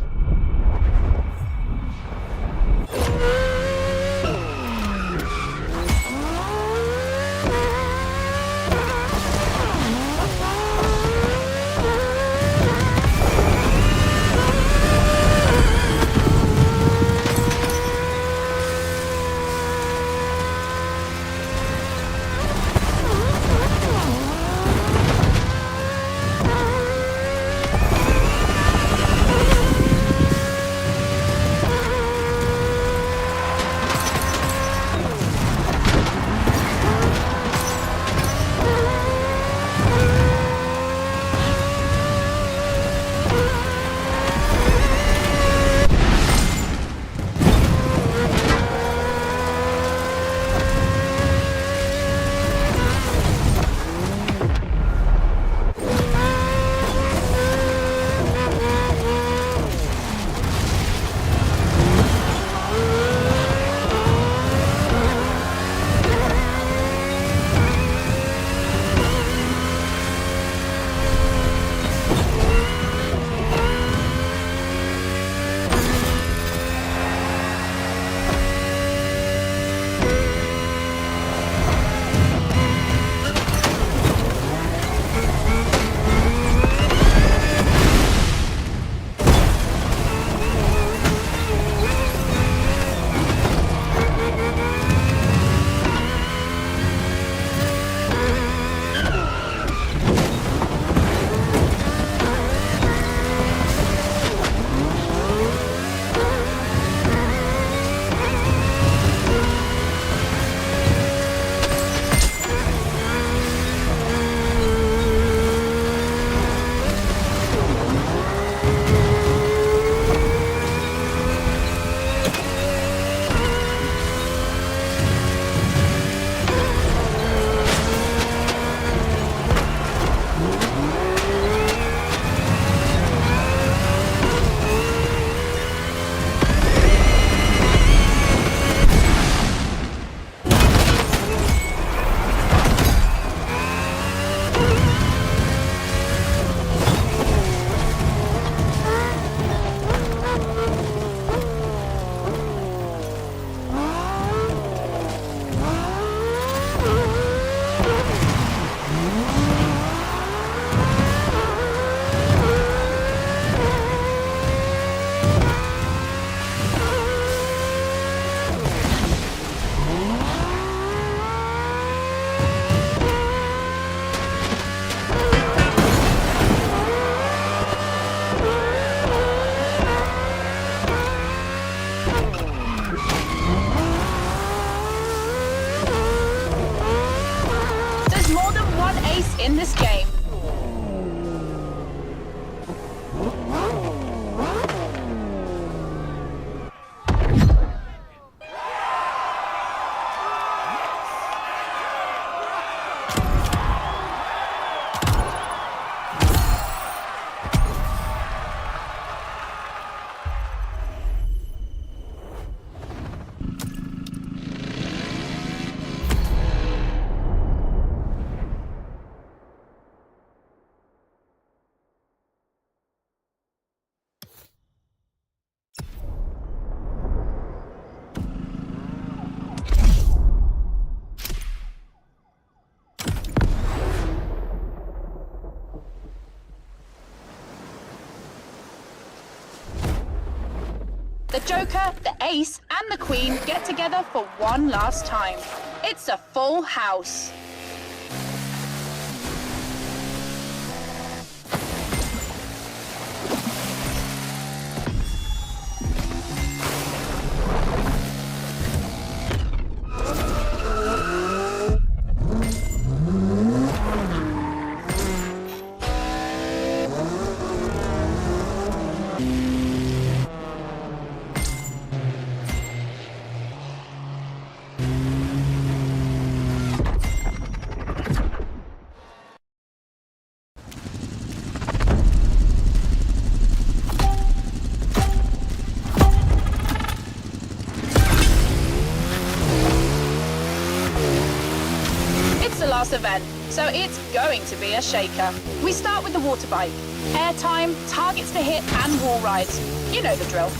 in this game. The Joker, the Ace, and the Queen get together for one last time. It's a full house. Last event, so it's going to be a shaker. We start with the water bike. airtime, targets to hit, and wall rides. You know the drill.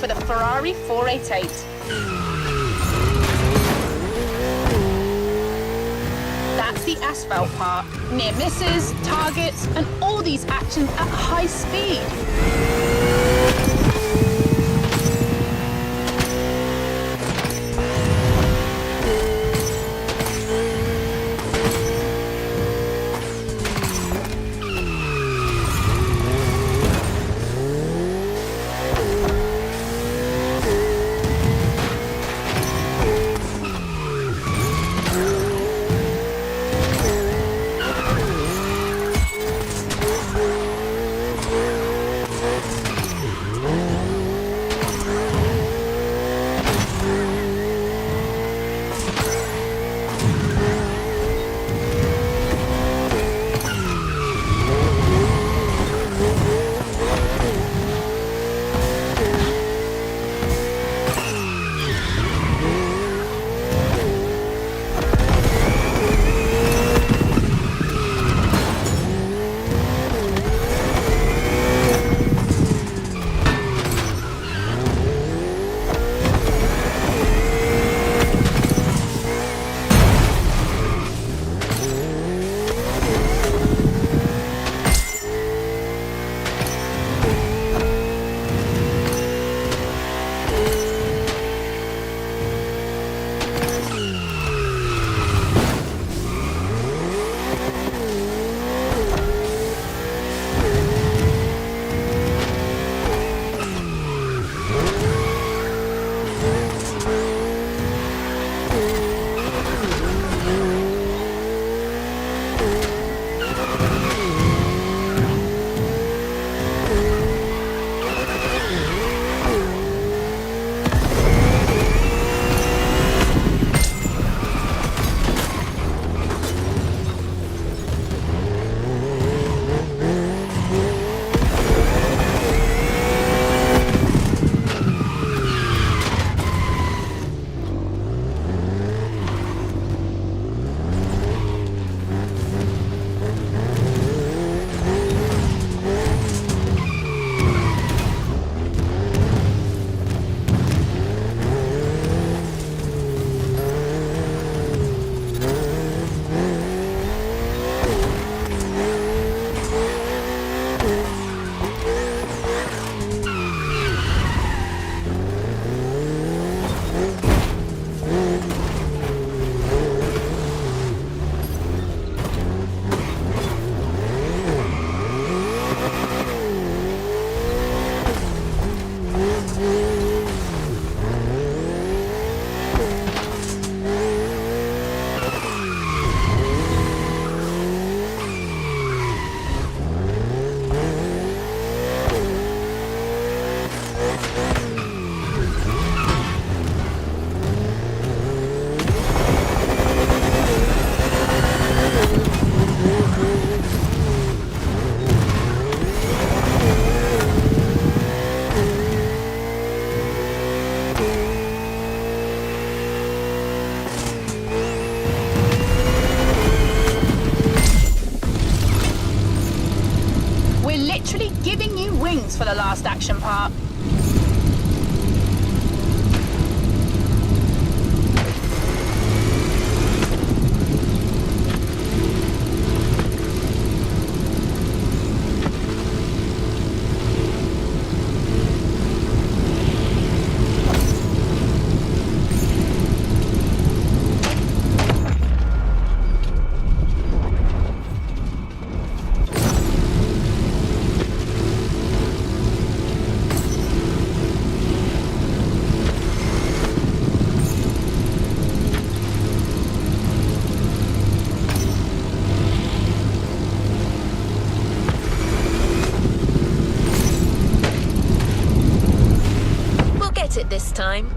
for the Ferrari 488. That's the asphalt part. Near misses, targets, and all these actions at high speed. For the last action part. This time.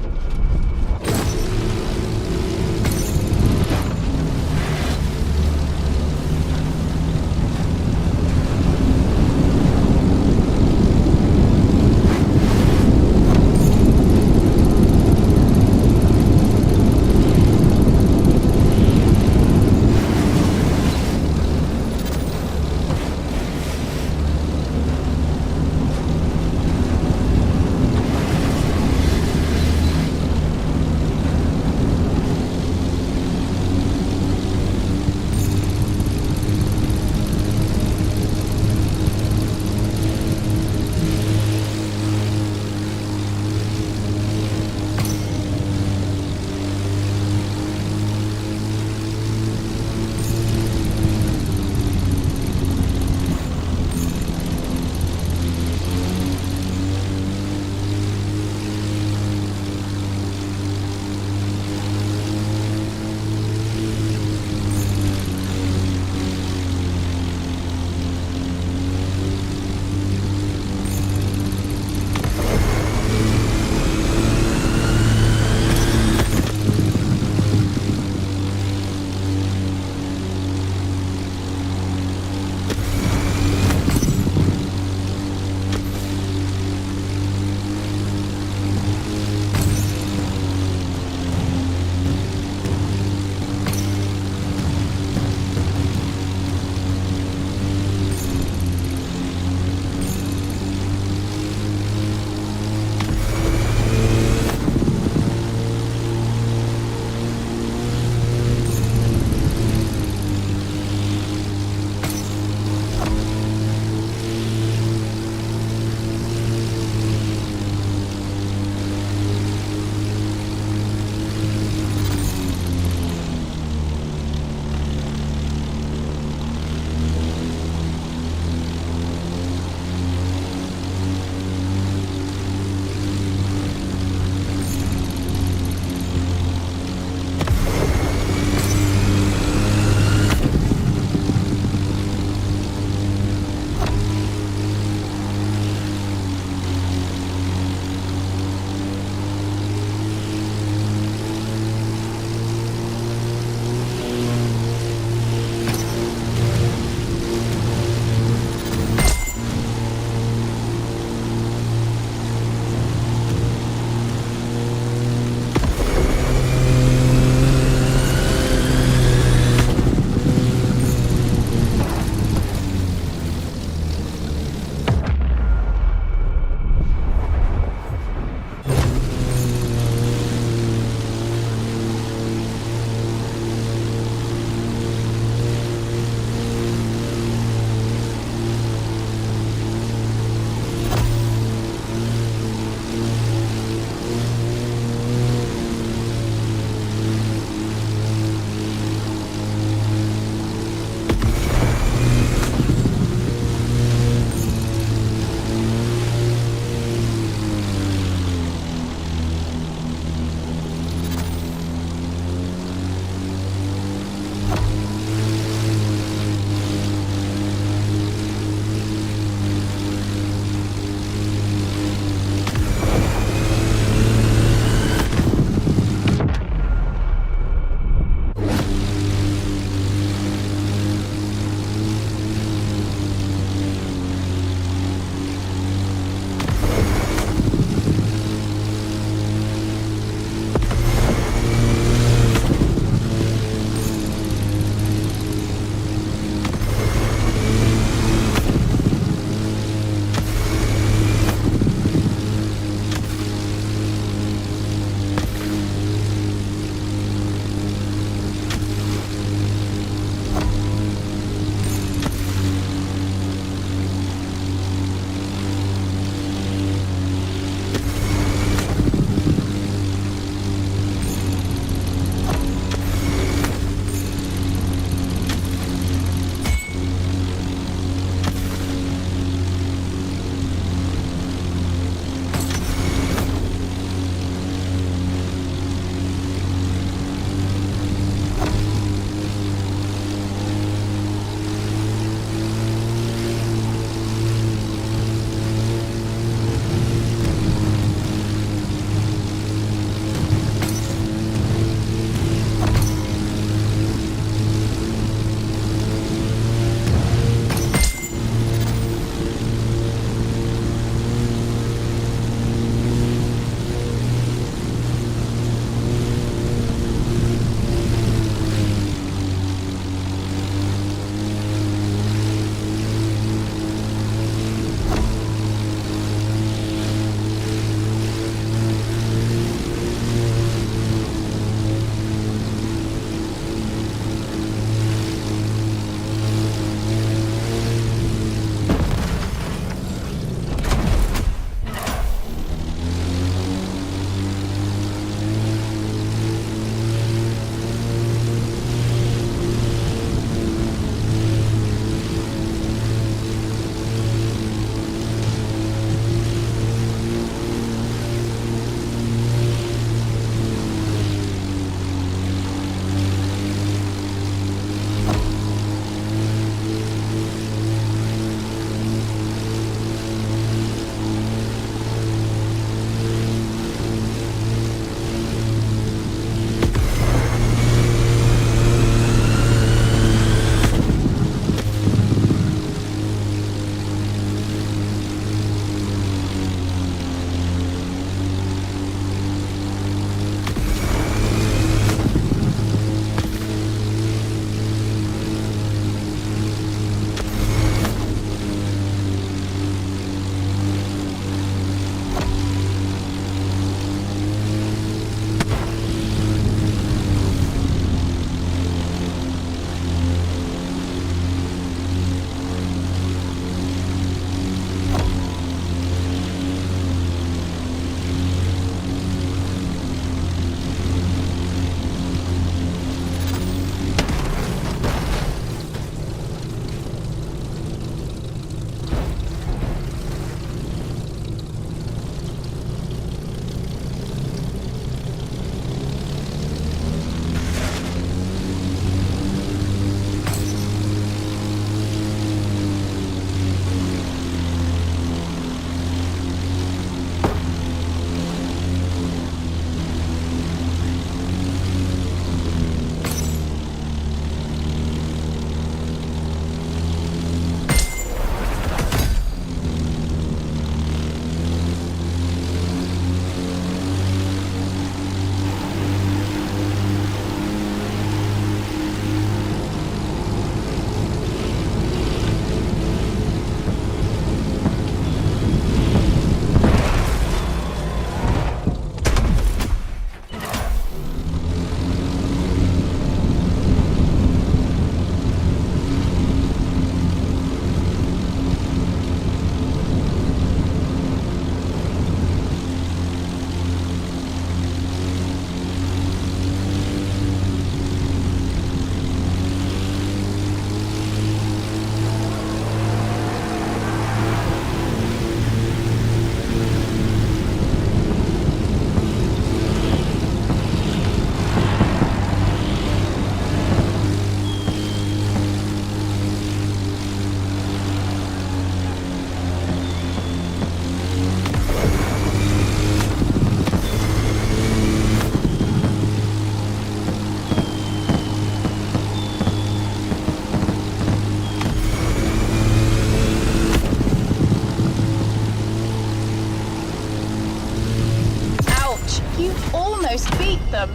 almost beat them.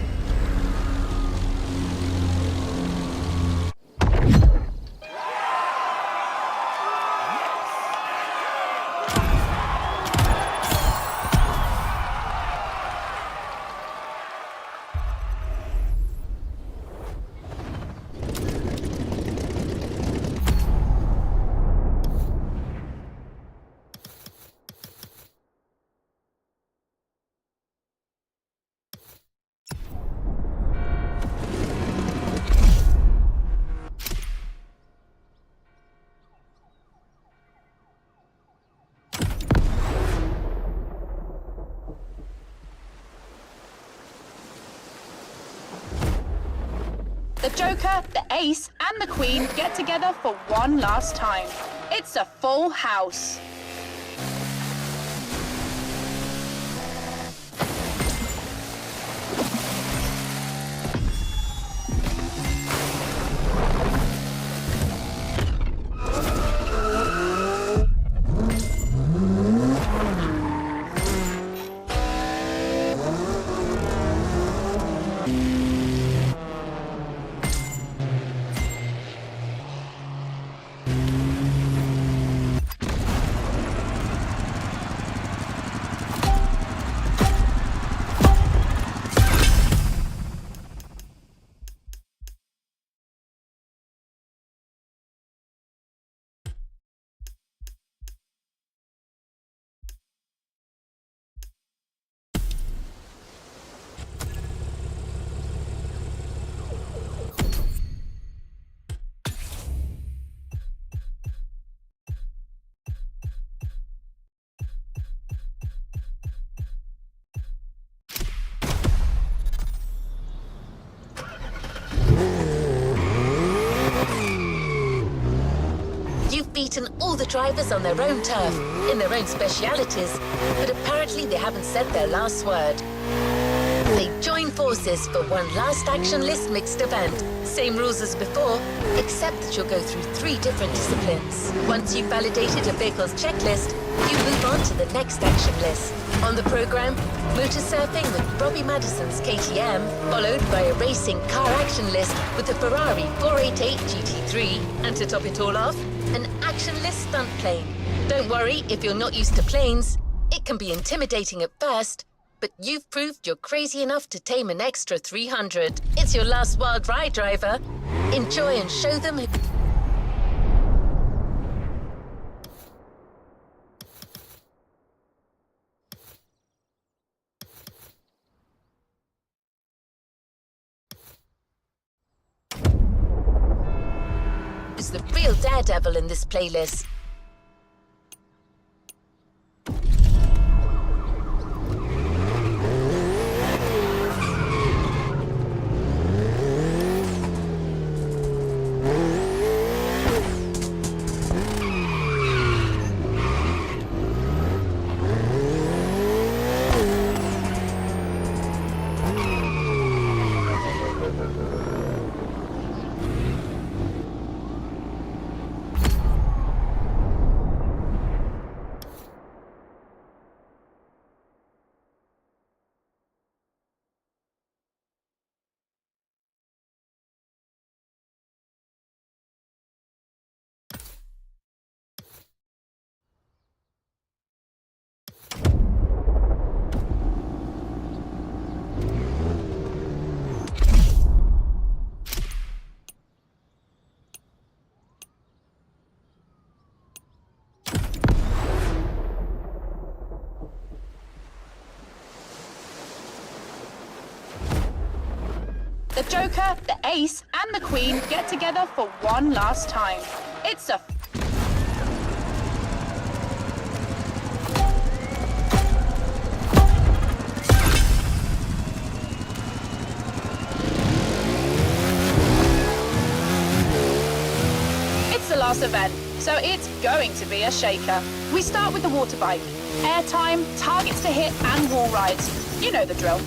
The Joker, the Ace, and the Queen get together for one last time. It's a full house. You've beaten all the drivers on their own turf, in their own specialities, but apparently they haven't said their last word. They join forces for one last action list mixed event. Same rules as before, except that you'll go through 3 different disciplines. Once you've validated a vehicle's checklist, you move on to the next action list. On the program, motorsurfing with Robbie Madison's KTM, followed by a racing car action list with the Ferrari 488 GT3, and to top it all off, an action list stunt plane. Don't worry if you're not used to planes. It can be intimidating at first, but you've proved you're crazy enough to tame an extra 300. It's your last wild ride, driver. Enjoy and show them who... ...is the real daredevil in this playlist. The Joker, the Ace, and the Queen get together for one last time. It's a... It's the last event, so it's going to be a shaker. We start with the water bike. Airtime, targets to hit, and wall rides. You know the drill.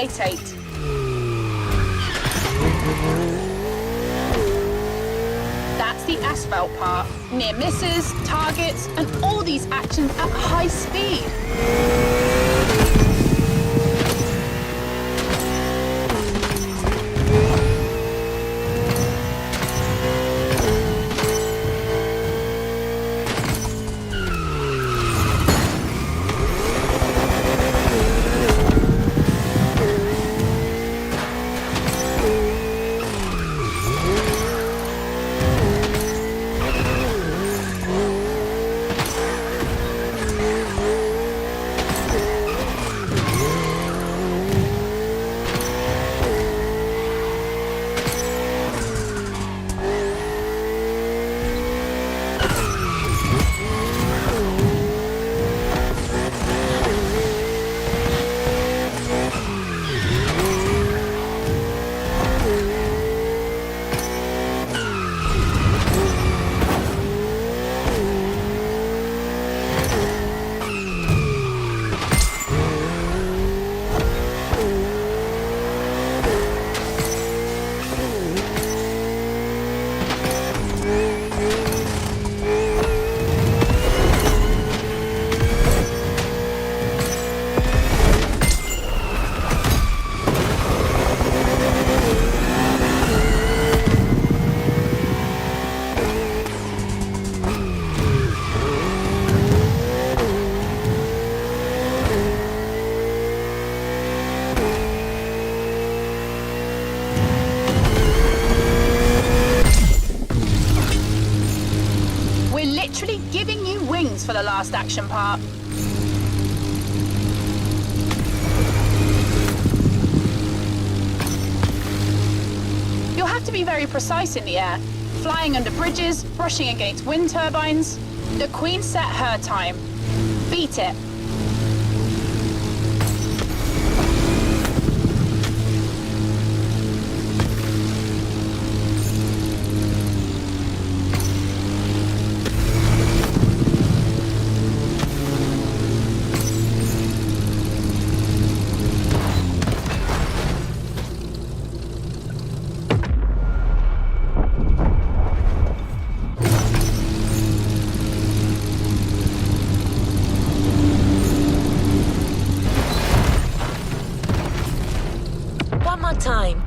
488. That's the asphalt part. Near misses, targets, and all these actions at high speed. For the last action part. You'll have to be very precise in the air, flying under bridges, brushing against wind turbines. The Queen set her time. Beat it. Time.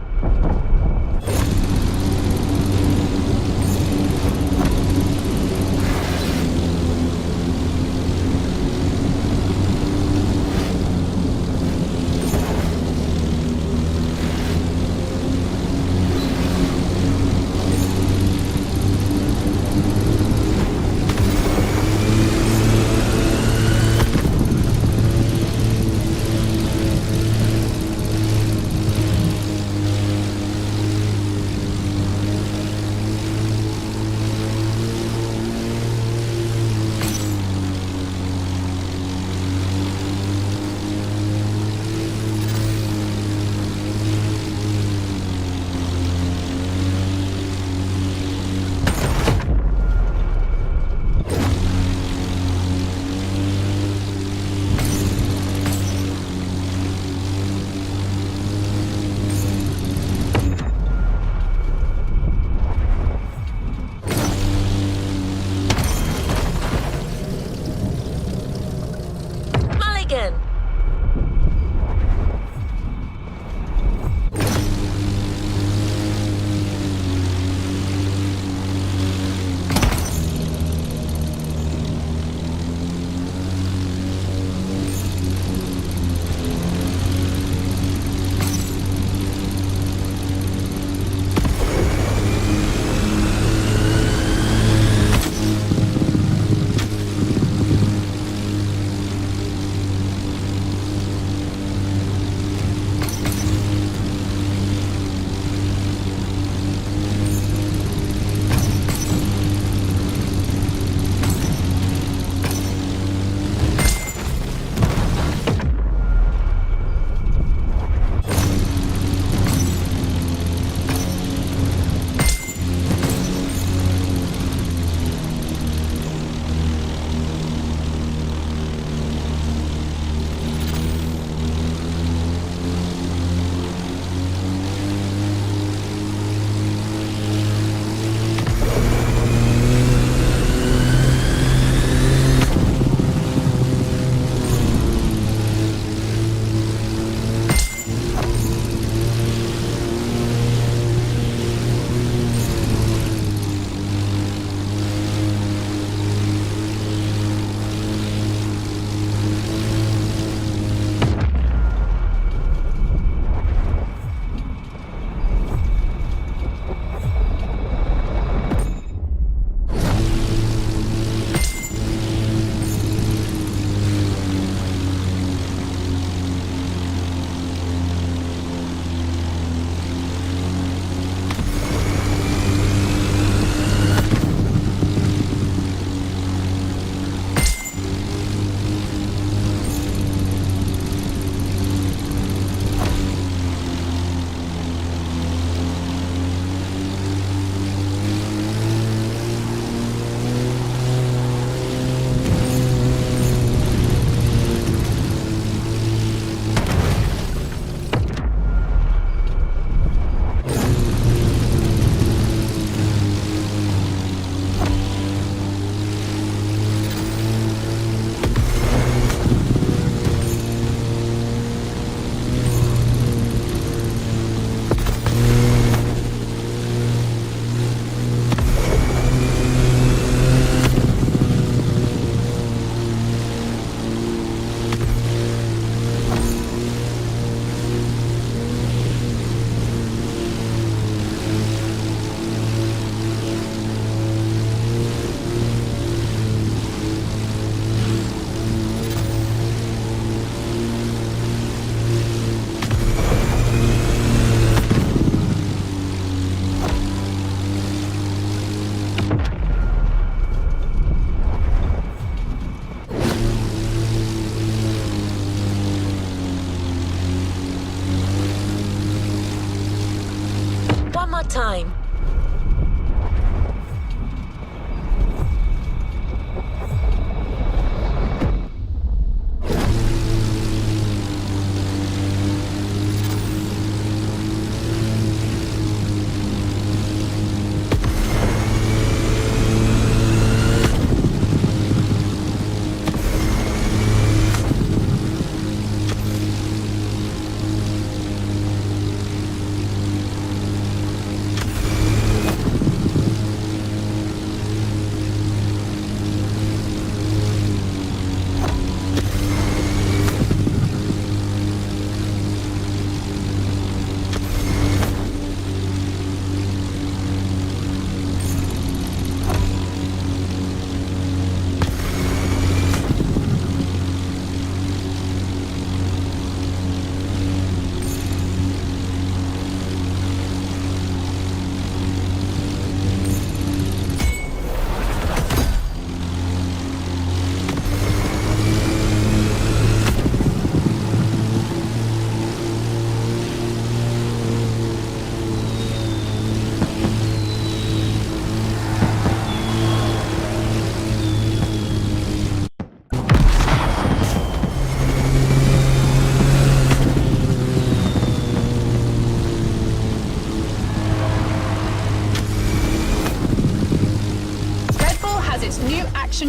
one more time.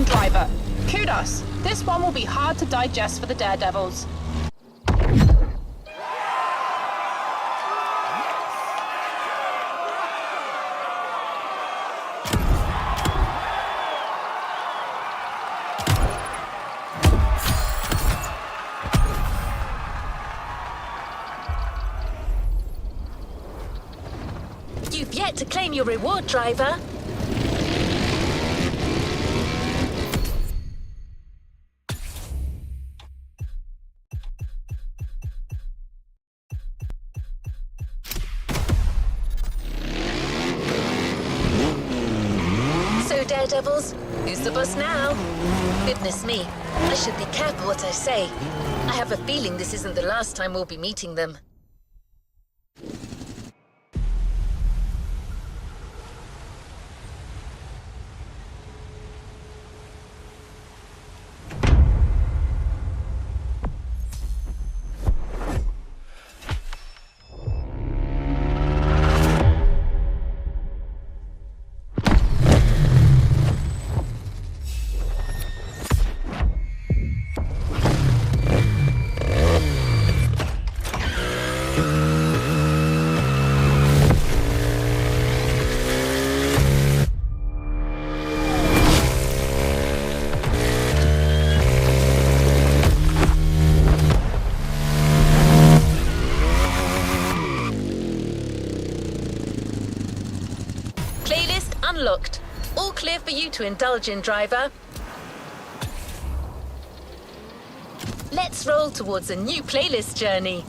Driver. Kudos. This one will be hard to digest for the daredevils. You've yet to claim your reward, driver. Daredevils, who's the boss now? Goodness me, I should be careful what I say. I have a feeling this isn't the last time we'll be meeting them. Unlocked. All clear for you to indulge in, driver. Let's roll towards a new playlist journey.